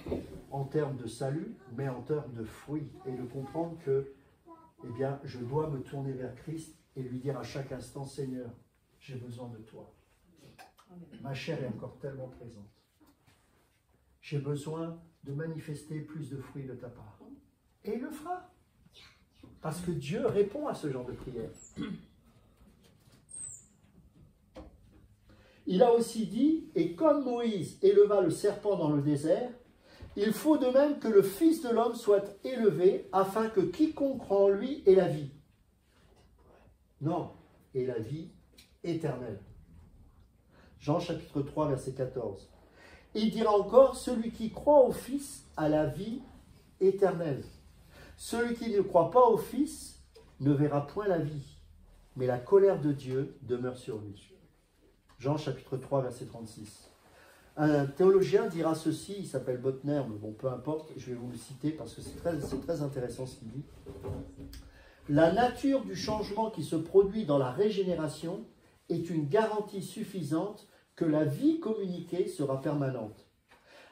en termes de salut, mais en termes de fruits, et de comprendre que, eh bien, je dois me tourner vers Christ et lui dire à chaque instant, Seigneur, j'ai besoin de toi. Ma chair est encore tellement présente. J'ai besoin de manifester plus de fruits de ta part. Et il le fera. Parce que Dieu répond à ce genre de prière. Il a aussi dit, et comme Moïse éleva le serpent dans le désert, il faut de même que le Fils de l'homme soit élevé, afin que quiconque croit en lui ait la vie. Non, ait la vie éternelle. Jean chapitre 3, verset 14. Il dira encore, celui qui croit au Fils a la vie éternelle. Celui qui ne croit pas au Fils ne verra point la vie, mais la colère de Dieu demeure sur lui. Jean chapitre 3, verset 36. Un théologien dira ceci, il s'appelle Botner, mais bon, peu importe, je vais vous le citer parce que c'est très intéressant ce qu'il dit. La nature du changement qui se produit dans la régénération est une garantie suffisante que la vie communiquée sera permanente.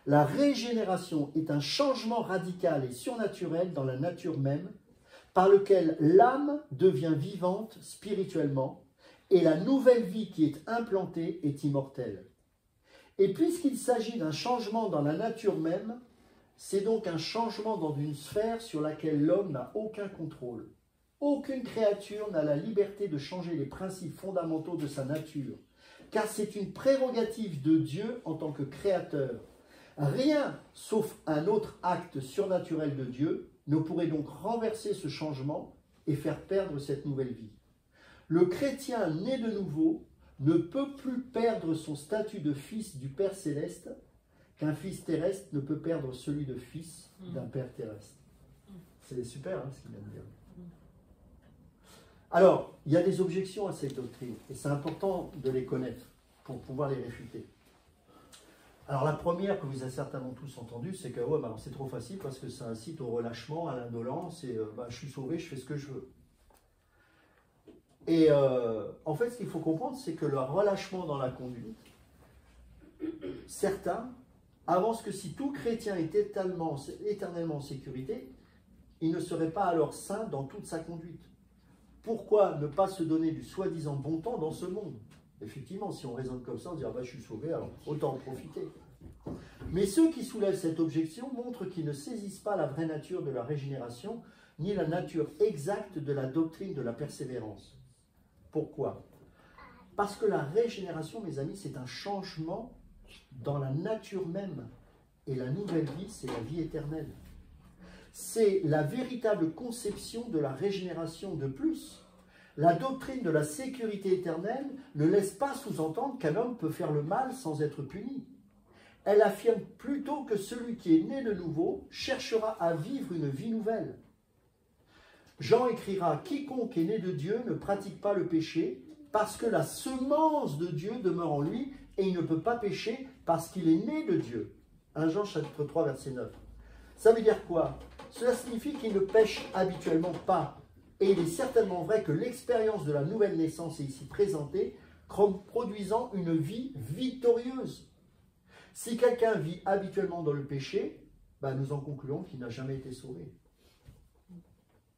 La régénération est un changement radical et surnaturel dans la nature même, par lequel l'âme devient vivante spirituellement, et la nouvelle vie qui est implantée est immortelle. Et puisqu'il s'agit d'un changement dans la nature même, c'est donc un changement dans une sphère sur laquelle l'homme n'a aucun contrôle. Aucune créature n'a la liberté de changer les principes fondamentaux de sa nature, car c'est une prérogative de Dieu en tant que créateur. Rien, sauf un autre acte surnaturel de Dieu, ne pourrait donc renverser ce changement et faire perdre cette nouvelle vie. Le chrétien né de nouveau ne peut plus perdre son statut de fils du Père céleste, qu'un fils terrestre ne peut perdre celui de fils d'un Père terrestre. C'est super ce qu'il vient de dire. Alors, il y a des objections à cette doctrine, et c'est important de les connaître pour pouvoir les réfuter. Alors la première que vous avez certainement tous entendue, c'est que ouais, c'est trop facile parce que ça incite au relâchement, à l'indolence, et je suis sauvé, je fais ce que je veux. Et en fait, ce qu'il faut comprendre, c'est que le relâchement dans la conduite, certains avancent que si tout chrétien est éternellement en sécurité, il ne serait pas alors saint dans toute sa conduite. Pourquoi ne pas se donner du soi-disant bon temps dans ce monde? Effectivement, si on raisonne comme ça, on dirait je suis sauvé, alors autant en profiter. Mais ceux qui soulèvent cette objection montrent qu'ils ne saisissent pas la vraie nature de la régénération, ni la nature exacte de la doctrine de la persévérance. Pourquoi? Parce que la régénération, mes amis, c'est un changement dans la nature même. Et la nouvelle vie, c'est la vie éternelle. C'est la véritable conception de la régénération. De plus, la doctrine de la sécurité éternelle ne laisse pas sous-entendre qu'un homme peut faire le mal sans être puni. Elle affirme plutôt que celui qui est né de nouveau cherchera à vivre une vie nouvelle. Jean écrira « Quiconque est né de Dieu ne pratique pas le péché, parce que la semence de Dieu demeure en lui, et il ne peut pas pécher parce qu'il est né de Dieu. » 1 Jean chapitre 3, verset 9. Ça veut dire quoi? Cela signifie qu'il ne pêche habituellement pas. Et il est certainement vrai que l'expérience de la nouvelle naissance est ici présentée comme produisant une vie victorieuse. Si quelqu'un vit habituellement dans le péché, nous en concluons qu'il n'a jamais été sauvé.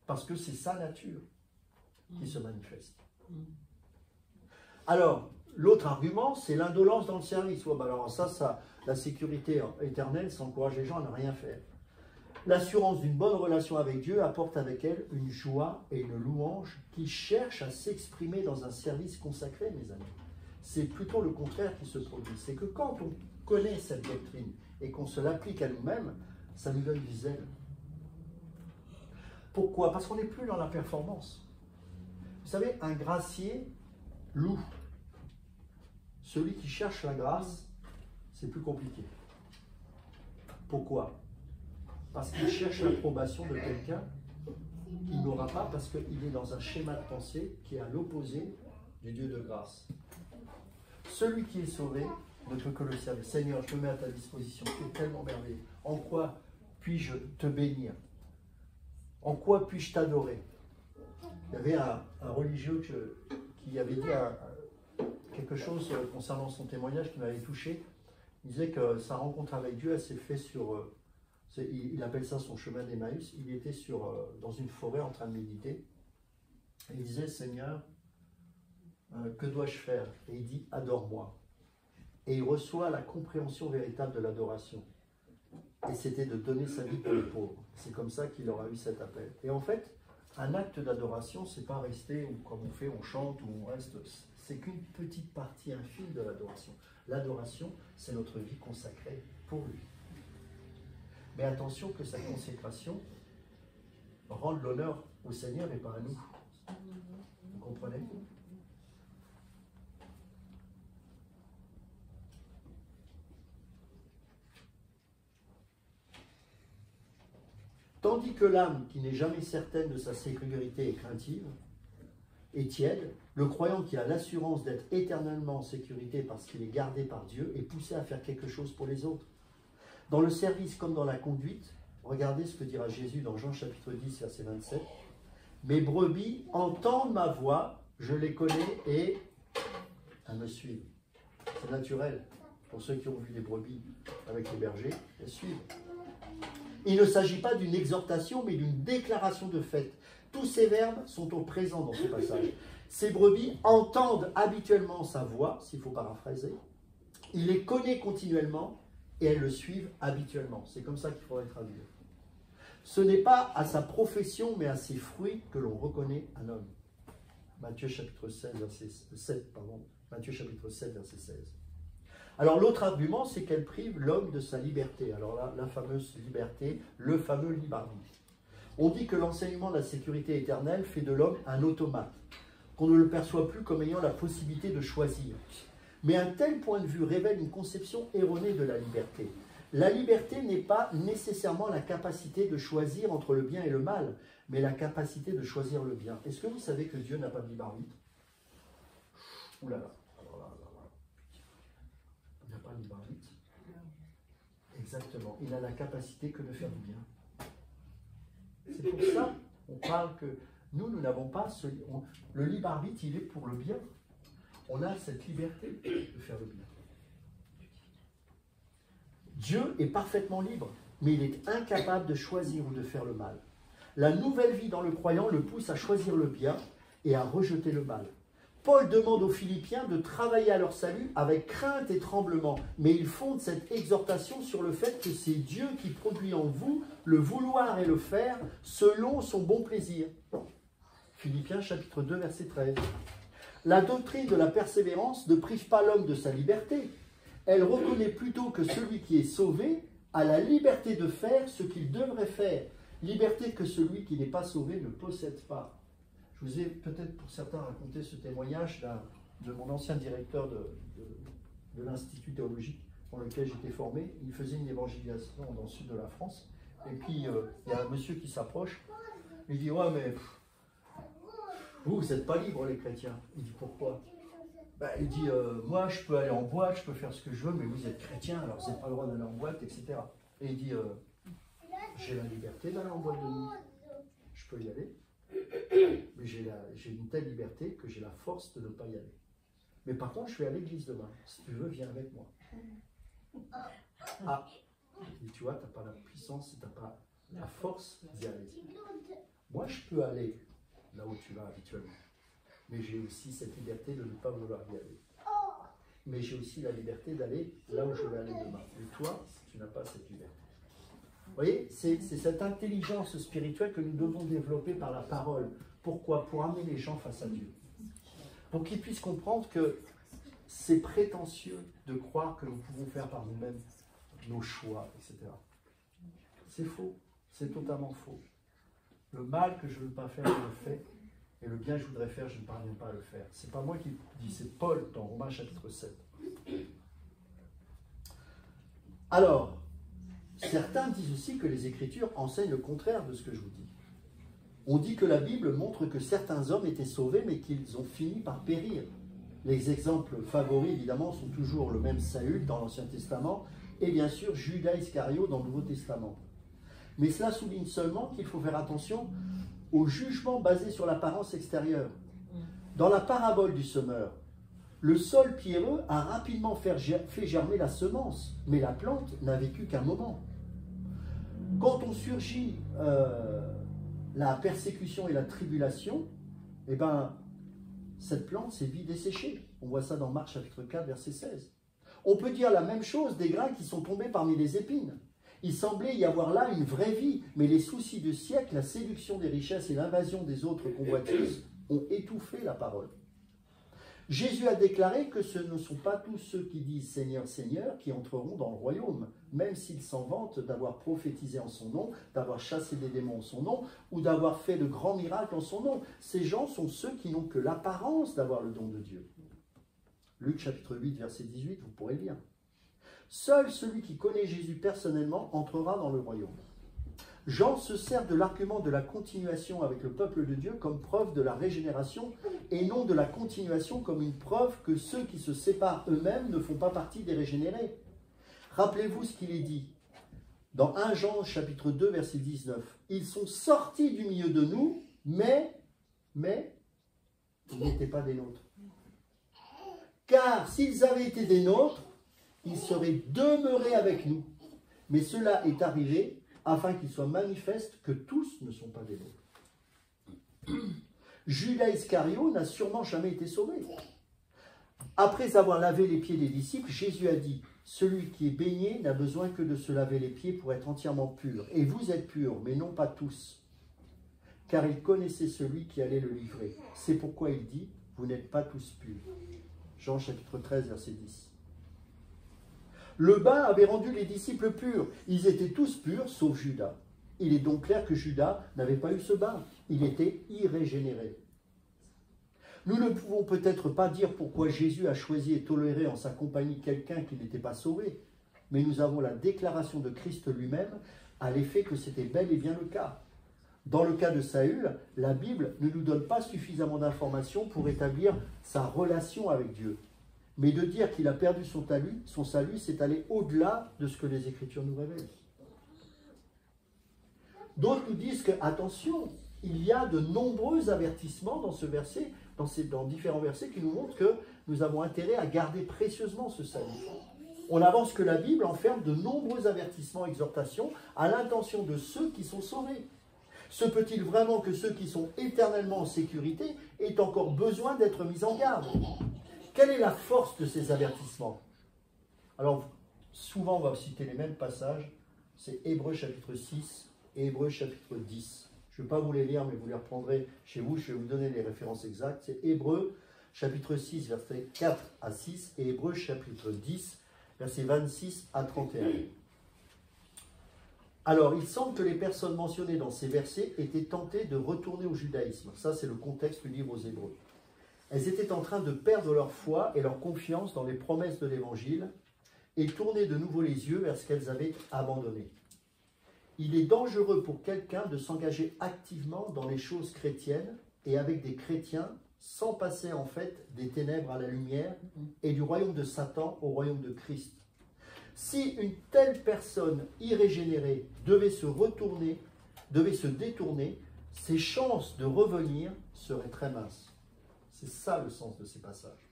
Parce que c'est sa nature qui se manifeste. Alors, l'autre argument, c'est l'indolence dans le service. Alors ça, la sécurité éternelle, ça encourage les gens à ne rien faire. L'assurance d'une bonne relation avec Dieu apporte avec elle une joie et une louange qui cherchent à s'exprimer dans un service consacré, mes amis. C'est plutôt le contraire qui se produit. C'est que quand on connaît cette doctrine et qu'on se l'applique à nous-mêmes, ça nous donne du zèle. Pourquoi? Parce qu'on n'est plus dans la performance. Vous savez, un gracier loue. Celui qui cherche la grâce, c'est plus compliqué. Pourquoi? Parce qu'il cherche l'approbation de quelqu'un qu'il n'aura pas parce qu'il est dans un schéma de pensée qui est à l'opposé du Dieu de grâce. Celui qui est sauvé ne peut que le servir. Seigneur, je me mets à ta disposition, tu es tellement merveilleux. En quoi puis-je te bénir? En quoi puis-je t'adorer? Il y avait un religieux qui avait dit quelque chose concernant son témoignage qui m'avait touché. Il disait que sa rencontre avec Dieu, elle s'est faite sur... il appelle ça son chemin d'Emmaüs. Il était dans une forêt en train de méditer. Et il disait, Seigneur, que dois-je faire? Et il dit, adore-moi. Et il reçoit la compréhension véritable de l'adoration. Et c'était de donner sa vie pour les pauvres. C'est comme ça qu'il aura eu cet appel. Et en fait, un acte d'adoration, c'est pas rester, ou comme on fait, on chante, ou on reste. C'est qu'une petite partie infime de l'adoration. L'adoration, c'est notre vie consacrée pour lui. Mais attention que sa consécration rende l'honneur au Seigneur et pas à nous. Vous comprenez? Tandis que l'âme, qui n'est jamais certaine de sa sécurité et craintive, est tiède, le croyant qui a l'assurance d'être éternellement en sécurité parce qu'il est gardé par Dieu est poussé à faire quelque chose pour les autres. Dans le service comme dans la conduite, regardez ce que dira Jésus dans Jean chapitre 10, verset 27. « Mes brebis entendent ma voix, je les connais et elles me suivent. » C'est naturel. Pour ceux qui ont vu les brebis avec les bergers, elles suivent. Il ne s'agit pas d'une exhortation, mais d'une déclaration de fait. Tous ces verbes sont au présent dans ce passage. Ces brebis entendent habituellement sa voix, s'il faut paraphraser. Il les connaît continuellement et elles le suivent habituellement. C'est comme ça qu'il faudrait traduire. Ce n'est pas à sa profession, mais à ses fruits que l'on reconnaît un homme. Matthieu chapitre 7, verset 16. Alors l'autre argument, c'est qu'elle prive l'homme de sa liberté. Alors là, la fameuse liberté, le fameux libre arbitre. On dit que l'enseignement de la sécurité éternelle fait de l'homme un automate, qu'on ne le perçoit plus comme ayant la possibilité de choisir. Mais un tel point de vue révèle une conception erronée de la liberté. La liberté n'est pas nécessairement la capacité de choisir entre le bien et le mal, mais la capacité de choisir le bien. Est-ce que vous savez que Dieu n'a pas de libre arbitre? Ouh là là. Il n'a pas de libre arbitre. Exactement. Il a la capacité que de faire du bien. C'est pour ça qu'on parle que nous n'avons pas le libre arbitre, il est pour le bien. On a cette liberté de faire le bien. Dieu est parfaitement libre, mais il est incapable de choisir ou de faire le mal. La nouvelle vie dans le croyant le pousse à choisir le bien et à rejeter le mal. Paul demande aux Philippiens de travailler à leur salut avec crainte et tremblement, mais il fonde cette exhortation sur le fait que c'est Dieu qui produit en vous le vouloir et le faire selon son bon plaisir. Philippiens chapitre 2, verset 13. La doctrine de la persévérance ne prive pas l'homme de sa liberté. Elle reconnaît plutôt que celui qui est sauvé a la liberté de faire ce qu'il devrait faire, liberté que celui qui n'est pas sauvé ne possède pas. Je vous ai peut-être pour certains raconté ce témoignage de mon ancien directeur de l'Institut théologique dans lequel j'étais formé. Il faisait une évangélisation dans le sud de la France. Et puis, il y a un monsieur qui s'approche. Il dit, ouais, mais vous n'êtes pas libres, les chrétiens. Il dit, pourquoi? Il dit, moi, je peux aller en boîte, je peux faire ce que je veux, mais vous êtes chrétien, alors vous n'avez pas le droit d'aller en boîte, etc. Et il dit, j'ai la liberté d'aller en boîte de nuit. Je peux y aller. Mais j'ai une telle liberté que j'ai la force de ne pas y aller. Mais par contre, je vais à l'église demain. Si tu veux, viens avec moi. Ah, et tu vois, tu n'as pas la puissance, tu n'as pas la force d'y aller. Moi, je peux aller là où tu vas habituellement. Mais j'ai aussi cette liberté de ne pas vouloir y aller. Mais j'ai aussi la liberté d'aller là où je vais aller demain. Et toi, tu n'as pas cette liberté. Vous voyez, c'est cette intelligence spirituelle que nous devons développer par la parole. Pourquoi? Pour amener les gens face à Dieu. Pour qu'ils puissent comprendre que c'est prétentieux de croire que nous pouvons faire par nous-mêmes nos choix, etc. C'est faux. C'est totalement faux. Le mal que je ne veux pas faire, je le fais. Et le bien que je voudrais faire, je ne parviens pas à le faire. Ce n'est pas moi qui le dis, c'est Paul dans Romains chapitre 7. Alors, certains disent aussi que les Écritures enseignent le contraire de ce que je vous dis. On dit que la Bible montre que certains hommes étaient sauvés, mais qu'ils ont fini par périr. Les exemples favoris, évidemment, sont toujours le même Saül dans l'Ancien Testament, et bien sûr Judas Iscariote dans le Nouveau Testament. Mais cela souligne seulement qu'il faut faire attention au jugement basé sur l'apparence extérieure. Dans la parabole du semeur, Le sol pierreux a rapidement fait germer la semence, mais la plante n'a vécu qu'un moment. Quand on surgit la persécution et la tribulation, eh ben, cette plante s'est vite desséchée. On voit ça dans Marc chapitre 4, verset 16. On peut dire la même chose des grains qui sont tombés parmi les épines. Il semblait y avoir là une vraie vie, mais les soucis de siècle, la séduction des richesses et l'invasion des autres convoitises ont étouffé la parole. Jésus a déclaré que ce ne sont pas tous ceux qui disent Seigneur, Seigneur qui entreront dans le royaume, même s'ils s'en vantent d'avoir prophétisé en son nom, d'avoir chassé des démons en son nom, ou d'avoir fait de grands miracles en son nom. Ces gens sont ceux qui n'ont que l'apparence d'avoir le don de Dieu. Luc chapitre 8, verset 18, vous pourrez lire. Seul celui qui connaît Jésus personnellement entrera dans le royaume. Jean se sert de l'argument de la continuation avec le peuple de Dieu comme preuve de la régénération et non de la continuation comme une preuve que ceux qui se séparent eux-mêmes ne font pas partie des régénérés. Rappelez-vous ce qu'il est dit dans 1 Jean chapitre 2 verset 19. Ils sont sortis du milieu de nous, mais ils n'étaient pas des nôtres. Car s'ils avaient été des nôtres, ils seraient demeurés avec nous. Mais cela est arrivé afin qu'il soit manifeste que tous ne sont pas des nôtres. Judas Iscario n'a sûrement jamais été sauvé. Après avoir lavé les pieds des disciples, Jésus a dit, « Celui qui est baigné n'a besoin que de se laver les pieds pour être entièrement pur. Et vous êtes purs, mais non pas tous. » Car il connaissait celui qui allait le livrer. C'est pourquoi il dit, « Vous n'êtes pas tous purs. » Jean chapitre 13, verset 10. Le bain avait rendu les disciples purs. Ils étaient tous purs, sauf Judas. Il est donc clair que Judas n'avait pas eu ce bain. Il était irrégénéré. Nous ne pouvons peut-être pas dire pourquoi Jésus a choisi et toléré en sa compagnie quelqu'un qui n'était pas sauvé, mais nous avons la déclaration de Christ lui-même à l'effet que c'était bel et bien le cas. Dans le cas de Saül, la Bible ne nous donne pas suffisamment d'informations pour établir sa relation avec Dieu. Mais de dire qu'il a perdu son salut, c'est aller au-delà de ce que les Écritures nous révèlent. D'autres nous disent que, attention, il y a de nombreux avertissements dans ce verset, dans différents versets qui nous montrent que nous avons intérêt à garder précieusement ce salut. On avance que la Bible enferme de nombreux avertissements, exhortations à l'intention de ceux qui sont sauvés. Se peut-il vraiment que ceux qui sont éternellement en sécurité aient encore besoin d'être mis en garde ? Quelle est la force de ces avertissements? Alors, souvent on va citer les mêmes passages, c'est Hébreux chapitre 6 et Hébreux chapitre 10. Je ne vais pas vous les lire, mais vous les reprendrez chez vous, je vais vous donner les références exactes. C'est Hébreux chapitre 6, versets 4 à 6 et Hébreux chapitre 10, versets 26 à 31. Alors, il semble que les personnes mentionnées dans ces versets étaient tentées de retourner au judaïsme. Ça, c'est le contexte du livre aux Hébreux. Elles étaient en train de perdre leur foi et leur confiance dans les promesses de l'Évangile et tourner de nouveau les yeux vers ce qu'elles avaient abandonné. Il est dangereux pour quelqu'un de s'engager activement dans les choses chrétiennes et avec des chrétiens sans passer en fait des ténèbres à la lumière et du royaume de Satan au royaume de Christ. Si une telle personne irrégénérée devait se détourner, ses chances de revenir seraient très minces. C'est ça le sens de ces passages.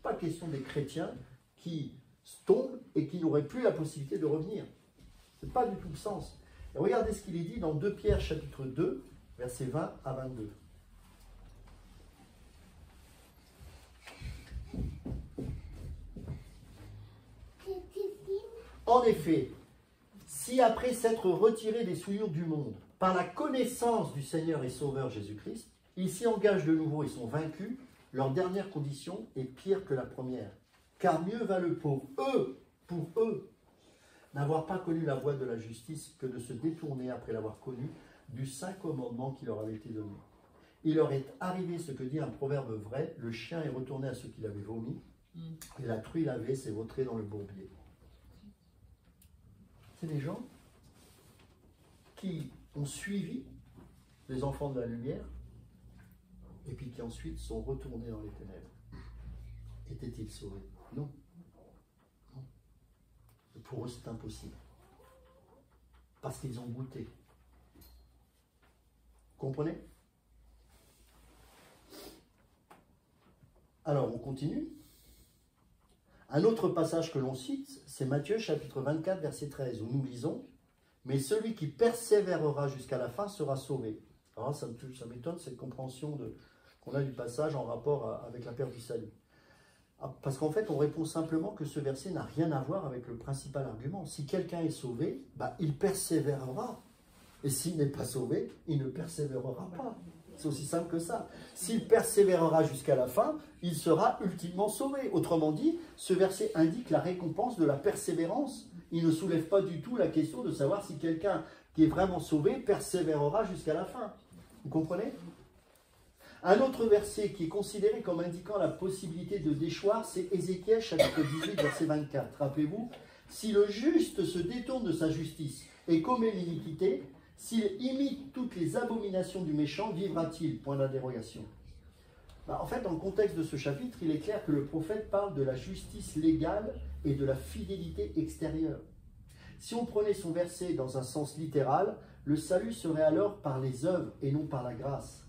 Pas question des chrétiens qui tombent et qui n'auraient plus la possibilité de revenir. Ce n'est pas du tout le sens. Et regardez ce qu'il est dit dans 2 Pierre chapitre 2, versets 20 à 22. En effet, si après s'être retirés des souillures du monde, par la connaissance du Seigneur et Sauveur Jésus-Christ, ils s'y engagent de nouveau et sont vaincus, leur dernière condition est pire que la première. Car mieux va le pour eux, n'avoir pas connu la voie de la justice que de se détourner après l'avoir connu du saint commandement qui leur avait été donné. Il leur est arrivé ce que dit un proverbe vrai, le chien est retourné à ce qu'il avait vomi, et la truie lavée s'est vautrée dans le bourbier. C'est des gens qui ont suivi les enfants de la lumière et puis qui ensuite sont retournés dans les ténèbres. Étaient-ils sauvés? Non. Non. Pour eux, c'est impossible. Parce qu'ils ont goûté. Comprenez? Alors, on continue. Un autre passage que l'on cite, c'est Matthieu chapitre 24, verset 13, où nous lisons « Mais celui qui persévérera jusqu'à la fin sera sauvé ». Alors ça m'étonne cette compréhension qu'on a du passage en rapport avec la perte du salut. Parce qu'en fait, on répond simplement que ce verset n'a rien à voir avec le principal argument. Si quelqu'un est sauvé, il persévérera. Et s'il n'est pas sauvé, il ne persévérera pas. C'est aussi simple que ça. S'il persévérera jusqu'à la fin, il sera ultimement sauvé. Autrement dit, ce verset indique la récompense de la persévérance. Il ne soulève pas du tout la question de savoir si quelqu'un qui est vraiment sauvé persévérera jusqu'à la fin. Vous comprenez ? Un autre verset qui est considéré comme indiquant la possibilité de déchoir, c'est Ézéchiel chapitre 18, verset 24. Rappelez-vous, « Si le juste se détourne de sa justice et commet l'iniquité, s'il imite toutes les abominations du méchant, vivra-t-il » Point d'interrogation. En fait, dans le contexte de ce chapitre, il est clair que le prophète parle de la justice légale et de la fidélité extérieure. Si on prenait son verset dans un sens littéral, le salut serait alors par les œuvres et non par la grâce.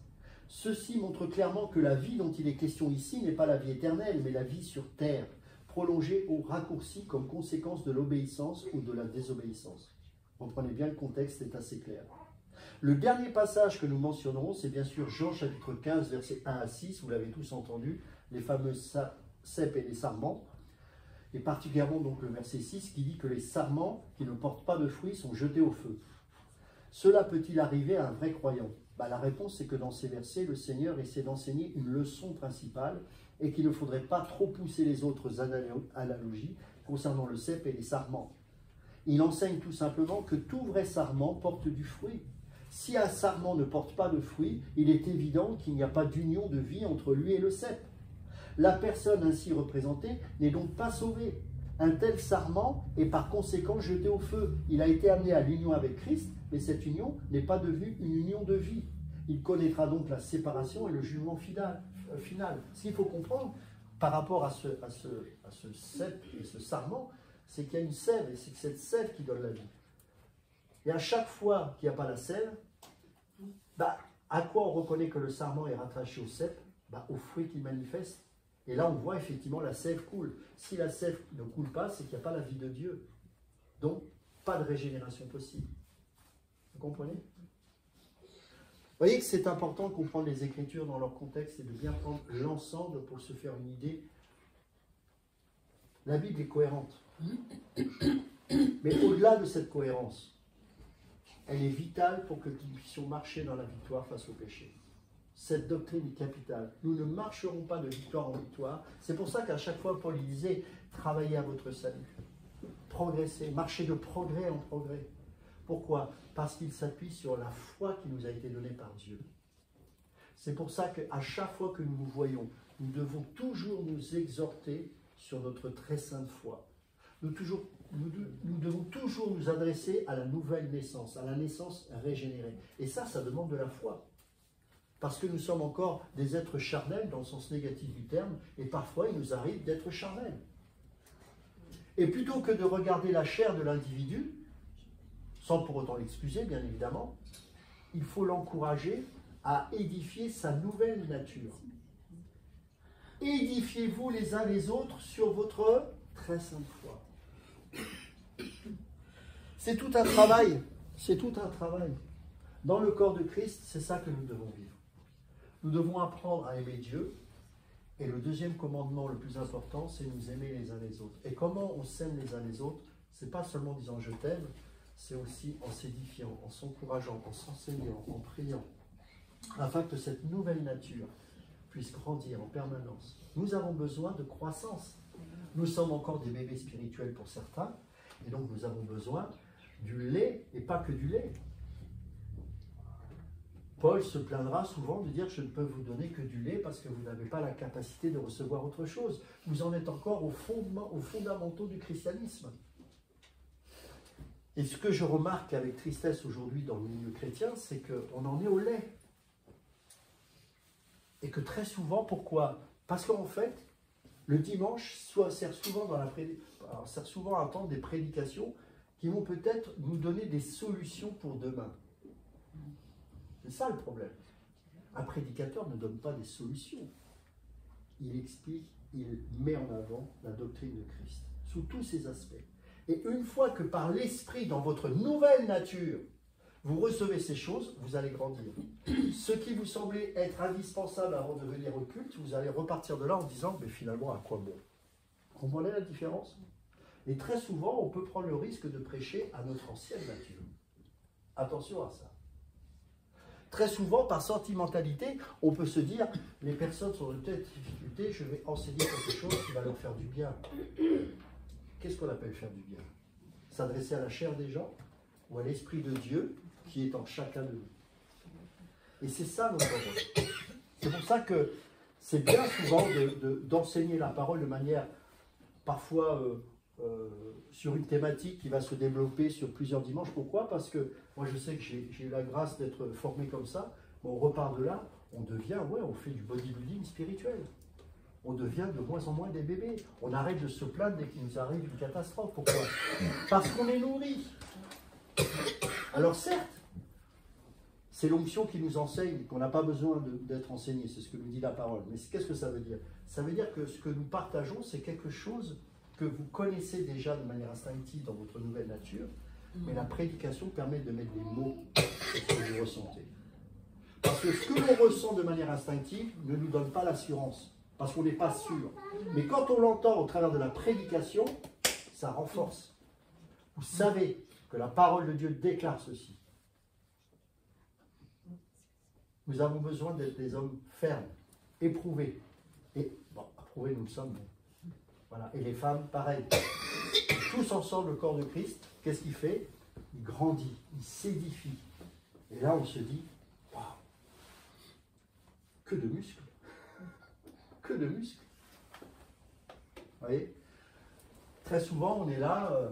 Ceci montre clairement que la vie dont il est question ici n'est pas la vie éternelle, mais la vie sur terre, prolongée ou raccourcie comme conséquence de l'obéissance ou de la désobéissance. Comprenez bien, le contexte est assez clair. Le dernier passage que nous mentionnerons, c'est bien sûr Jean chapitre 15, versets 1 à 6, vous l'avez tous entendu, les fameux cèpes et les sarments, et particulièrement donc le verset 6 qui dit que les sarments qui ne portent pas de fruits sont jetés au feu. Cela peut-il arriver à un vrai croyant ? La réponse c'est que dans ces versets, le Seigneur essaie d'enseigner une leçon principale et qu'il ne faudrait pas trop pousser les autres analogies concernant le cep et les sarments. Il enseigne tout simplement que tout vrai sarment porte du fruit. Si un sarment ne porte pas de fruit, il est évident qu'il n'y a pas d'union de vie entre lui et le cep. La personne ainsi représentée n'est donc pas sauvée. Un tel sarment est par conséquent jeté au feu. Il a été amené à l'union avec Christ, mais cette union n'est pas devenue une union de vie. Il connaîtra donc la séparation et le jugement final. Ce qu'il faut comprendre par rapport à ce cep et ce sarment, c'est qu'il y a une sève, et c'est cette sève qui donne la vie. Et à chaque fois qu'il n'y a pas la sève, à quoi on reconnaît que le sarment est rattaché au cep ? Au fruit qu'il manifeste. Et là, on voit effectivement la sève coule. Si la sève ne coule pas, c'est qu'il n'y a pas la vie de Dieu. Donc, pas de régénération possible. Vous comprenez ? Vous voyez que c'est important de comprendre les Écritures dans leur contexte et de bien prendre l'ensemble pour se faire une idée. La Bible est cohérente. Mais au-delà de cette cohérence, elle est vitale pour que nous puissions marcher dans la victoire face au péché. Cette doctrine est capitale. Nous ne marcherons pas de victoire en victoire. C'est pour ça qu'à chaque fois, Paul disait, travaillez à votre salut. Progressez, marchez de progrès en progrès. Pourquoi ? Parce qu'il s'appuie sur la foi qui nous a été donnée par Dieu. C'est pour ça qu'à chaque fois que nous nous voyons, nous devons toujours nous exhorter sur notre très sainte foi. Nous devons toujours nous adresser à la nouvelle naissance, à la naissance régénérée. Et ça demande de la foi. Parce que nous sommes encore des êtres charnels dans le sens négatif du terme, et parfois il nous arrive d'être charnels. Et plutôt que de regarder la chair de l'individu, sans pour autant l'excuser bien évidemment, il faut l'encourager à édifier sa nouvelle nature. Édifiez-vous les uns les autres sur votre très sainte foi. C'est tout un travail, c'est tout un travail. Dans le corps de Christ, c'est ça que nous devons vivre. Nous devons apprendre à aimer Dieu. Et le deuxième commandement le plus important, c'est nous aimer les uns les autres. Et comment on s'aime les uns les autres? C'est pas seulement en disant je t'aime, c'est aussi en s'édifiant, en s'encourageant, en s'enseignant, en priant, afin que cette nouvelle nature puisse grandir en permanence. Nous avons besoin de croissance. Nous sommes encore des bébés spirituels pour certains, et donc nous avons besoin du lait, et pas que du lait. Paul se plaindra souvent de dire « Je ne peux vous donner que du lait parce que vous n'avez pas la capacité de recevoir autre chose. » Vous en êtes encore aux fondamentaux du christianisme. Et ce que je remarque avec tristesse aujourd'hui dans le milieu chrétien, c'est qu'on en est au lait. Et que très souvent, pourquoi? Parce qu'en fait, le dimanche sert souvent à entendre des prédications qui vont peut-être nous donner des solutions pour demain. C'est ça le problème. Un prédicateur ne donne pas des solutions. Il explique, il met en avant la doctrine de Christ, sous tous ses aspects. Et une fois que par l'Esprit, dans votre nouvelle nature, vous recevez ces choses, vous allez grandir. Ce qui vous semblait être indispensable avant de venir au culte, vous allez repartir de là en disant, mais finalement, à quoi bon? Vous comprenez la différence? Et très souvent, on peut prendre le risque de prêcher à notre ancienne nature. Attention à ça. Très souvent, par sentimentalité, on peut se dire, les personnes sont de telle difficulté, je vais enseigner quelque chose qui va leur faire du bien. Qu'est-ce qu'on appelle faire du bien? S'adresser à la chair des gens ou à l'Esprit de Dieu qui est en chacun de nous. Et c'est ça notre rôle. C'est pour ça que c'est bien souvent d'enseigner la parole de manière parfois sur une thématique qui va se développer sur plusieurs dimanches. Pourquoi? Parce que moi je sais que j'ai eu la grâce d'être formé comme ça. On repart de là, on devient, on fait du bodybuilding spirituel. On devient de moins en moins des bébés. On arrête de se plaindre dès qu'il nous arrive une catastrophe. Pourquoi? Parce qu'on est nourri. Alors certes, c'est l'onction qui nous enseigne, qu'on n'a pas besoin d'être enseigné, c'est ce que nous dit la parole. Mais qu'est-ce que ça veut dire? Ça veut dire que ce que nous partageons, c'est quelque chose que vous connaissez déjà de manière instinctive dans votre nouvelle nature, mais la prédication permet de mettre des mots sur ce que vous ressentez. Parce que ce que l'on ressent de manière instinctive ne nous donne pas l'assurance, parce qu'on n'est pas sûr. Mais quand on l'entend au travers de la prédication, ça renforce. Vous savez que la parole de Dieu déclare ceci. Nous avons besoin d'être des hommes fermes, éprouvés. Et, bon, éprouvés nous le sommes, mais voilà. Et les femmes, pareil. Tous ensemble, le corps de Christ, qu'est-ce qu'il fait? Il grandit, il s'édifie. Et là, on se dit, waouh, que de muscles. Que de muscles. Vous voyez? Très souvent, on est là,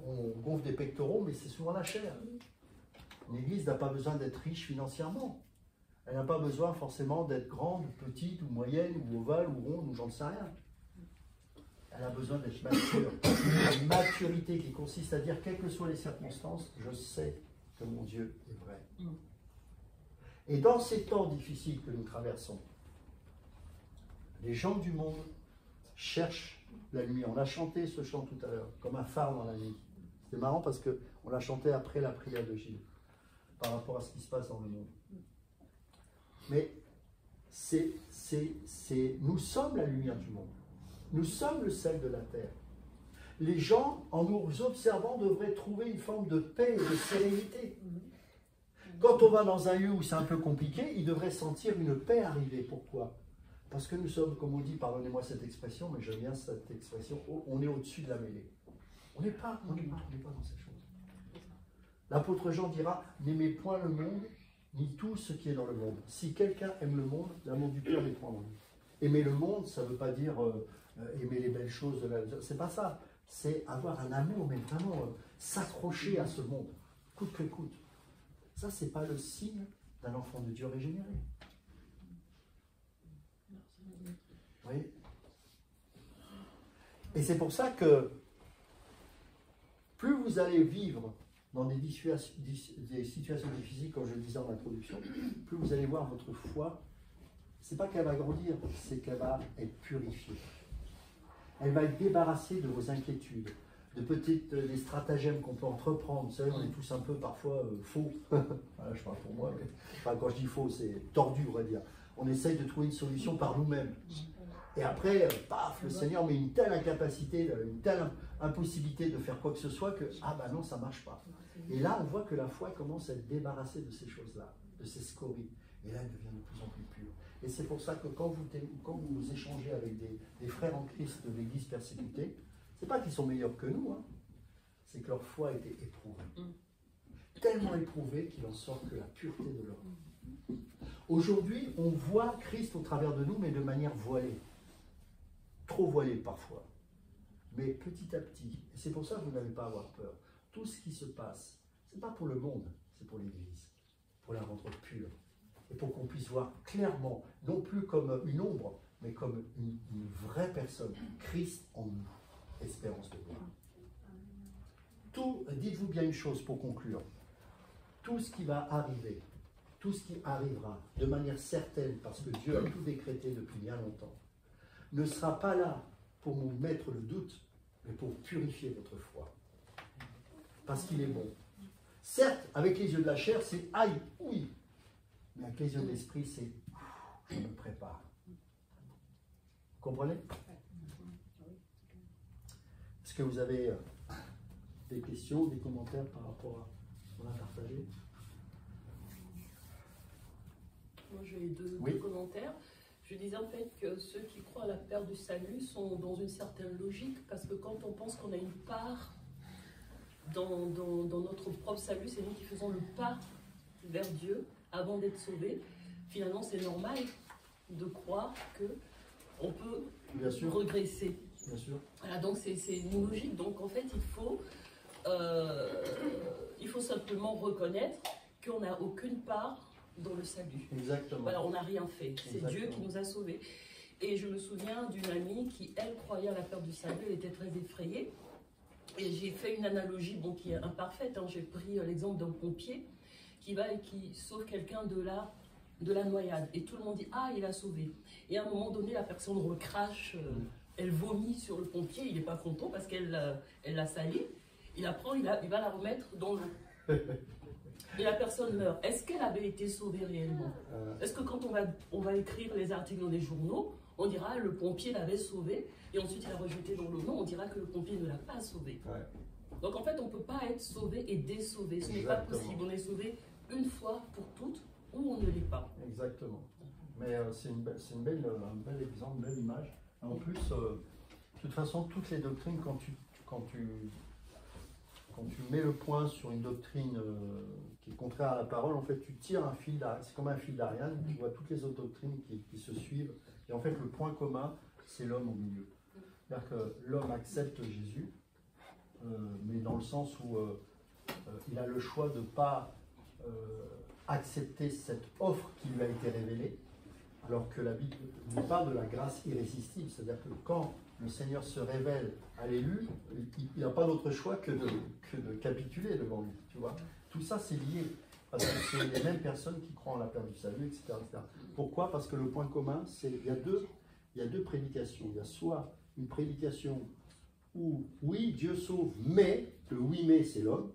on gonfle des pectoraux, mais c'est souvent la chair. L'Église n'a pas besoin d'être riche financièrement. Elle n'a pas besoin forcément d'être grande, petite, ou moyenne, ou ovale, ou ronde, ou j'en sais rien. Elle a besoin d'être mature. Une maturité qui consiste à dire, quelles que soient les circonstances, je sais que mon Dieu est vrai. Et dans ces temps difficiles que nous traversons, les gens du monde cherchent la lumière. On a chanté ce chant tout à l'heure, comme un phare dans la nuit. C'est marrant parce qu'on l'a chanté après la prière de Gilles, par rapport à ce qui se passe dans le monde. Mais nous sommes la lumière du monde. Nous sommes le sel de la terre. Les gens, en nous observant, devraient trouver une forme de paix et de sérénité. Quand on va dans un lieu où c'est un peu compliqué, ils devraient sentir une paix arriver. Pourquoi? Parce que nous sommes, comme on dit, pardonnez-moi cette expression, mais j'aime bien cette expression, on est au-dessus de la mêlée. On n'est pas dans ces choses. L'apôtre Jean dira, n'aimez point le monde, ni tout ce qui est dans le monde. Si quelqu'un aime le monde, l'amour du Père n'est point en lui. Aimer le monde, ça ne veut pas dire aimer les belles choses de la vie. C'est pas ça. C'est avoir un amour, mais vraiment s'accrocher à ce monde, coûte que coûte. Ça, c'est pas le signe d'un enfant de Dieu régénéré. Vous voyez? Et c'est pour ça que plus vous allez vivre dans des situations difficiles, comme je le disais en introduction, plus vous allez voir votre foi, c'est pas qu'elle va grandir, c'est qu'elle va être purifiée. Elle va être débarrassée de vos inquiétudes, de peut-être des stratagèmes qu'on peut entreprendre. Vous savez, on est tous un peu parfois faux. Voilà, je parle pour moi, mais enfin, quand je dis faux, c'est tordu, on va dire. On essaye de trouver une solution par nous-mêmes. Et après, paf, le Seigneur met une telle incapacité, une telle impossibilité de faire quoi que ce soit que, ah ben non, ça ne marche pas. Et là, on voit que la foi commence à être débarrassée de ces choses-là, de ces scories. Et là, elle devient de plus en plus pure. Et c'est pour ça que quand vous échangez avec des frères en Christ de l'Église persécutée, c'est pas qu'ils sont meilleurs que nous, hein, c'est que leur foi a été éprouvée. Tellement éprouvée qu'il en sort que la pureté de l'homme. Aujourd'hui, on voit Christ au travers de nous, mais de manière voilée. Trop voilée parfois. Mais petit à petit. Et c'est pour ça que vous n'avez pas à avoir peur. Tout ce qui se passe, ce n'est pas pour le monde, c'est pour l'Église. Pour la rendre pure. Et pour qu'on puisse voir clairement, non plus comme une ombre, mais comme une vraie personne. Christ en nous. Espérance de gloire. Dites-vous bien une chose pour conclure. Tout ce qui va arriver, tout ce qui arrivera de manière certaine, parce que Dieu a tout décrété depuis bien longtemps, ne sera pas là pour vous mettre le doute, mais pour purifier votre foi. Parce qu'il est bon. Certes, avec les yeux de la chair, c'est aïe, oui. Mais avec les yeux de l'esprit, c'est je me prépare. Vous comprenez? Est-ce que vous avez des questions, des commentaires par rapport à ce qu'on a partagé? Moi, j'ai deux Oui. commentaires. Je disais en fait que ceux qui croient à la perte du salut sont dans une certaine logique, parce que quand on pense qu'on a une part dans notre propre salut, c'est nous qui faisons le pas vers Dieu avant d'être sauvés. Finalement, c'est normal de croire qu'on peut Bien sûr. regresser. Bien sûr. Voilà, donc c'est une logique. Donc en fait, il faut simplement reconnaître qu'on n'a aucune part dans le salut. Exactement. Voilà, on n'a rien fait. C'est Exactement. Dieu qui nous a sauvés. Et je me souviens d'une amie qui, elle, croyait à la perte du salut. Elle était très effrayée. Et j'ai fait une analogie, bon, qui est imparfaite. Hein. J'ai pris l'exemple d'un pompier qui va et qui sauve quelqu'un de la noyade. Et tout le monde dit « Ah, il a sauvé ». Et à un moment donné, la personne recrache, elle vomit sur le pompier. Il n'est pas content parce qu'elle l'a sali. Il la prend, il va la remettre dans l'eau. Et la personne meurt. Est-ce qu'elle avait été sauvée réellement? Est-ce que quand on va écrire les articles dans les journaux, on dira le pompier l'avait sauvé et ensuite il a rejeté dans l'eau? Non, on dira que le pompier ne l'a pas sauvé. Ouais. Donc en fait, on ne peut pas être sauvé et désauvé. Ce n'est pas Exactement. possible. On est sauvé une fois pour toutes ou on ne l'est pas. Exactement. Mais c'est un bel exemple, une belle image. En plus, de toute façon, toutes les doctrines, quand tu mets le point sur une doctrine qui est contraire à la parole, en fait, tu tires un fil d'Ariane. C'est comme un fil d'Ariane. Tu vois toutes les autres doctrines qui se suivent. Et en fait, le point commun, c'est l'homme au milieu. C'est-à-dire que l'homme accepte Jésus, mais dans le sens où il a le choix de ne pas accepter cette offre qui lui a été révélée, alors que la Bible nous parle de la grâce irrésistible. C'est-à-dire que quand le Seigneur se révèle à l'élu, il n'a pas d'autre choix que de capituler devant lui. Tu vois, tout ça, c'est lié. Parce que c'est les mêmes personnes qui croient en la perte du salut, etc., etc. Pourquoi? Parce que le point commun, c'est qu'il y a deux prédications. Il y a soit une prédication où, oui, Dieu sauve, mais, le oui, mais, c'est l'homme.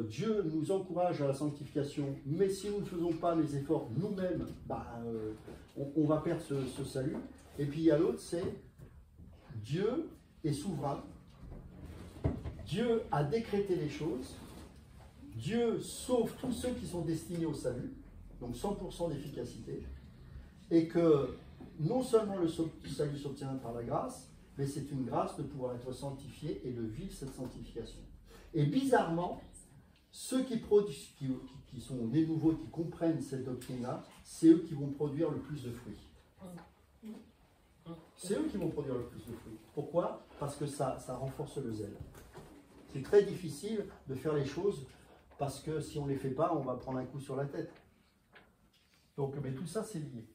Dieu nous encourage à la sanctification, mais si nous ne faisons pas les efforts nous-mêmes, on va perdre ce salut. Et puis il y a l'autre, c'est Dieu est souverain, Dieu a décrété les choses, Dieu sauve tous ceux qui sont destinés au salut, donc 100% d'efficacité, et que non seulement le salut s'obtient par la grâce, mais c'est une grâce de pouvoir être sanctifié et de vivre cette sanctification. Et bizarrement, ceux qui sont nés nouveaux, qui comprennent cette doctrine-là, c'est eux qui vont produire le plus de fruits. C'est eux qui vont produire le plus de fruits. Pourquoi? Parce que ça renforce le zèle. C'est très difficile de faire les choses parce que si on ne les fait pas, on va prendre un coup sur la tête. Donc, mais tout ça, c'est lié.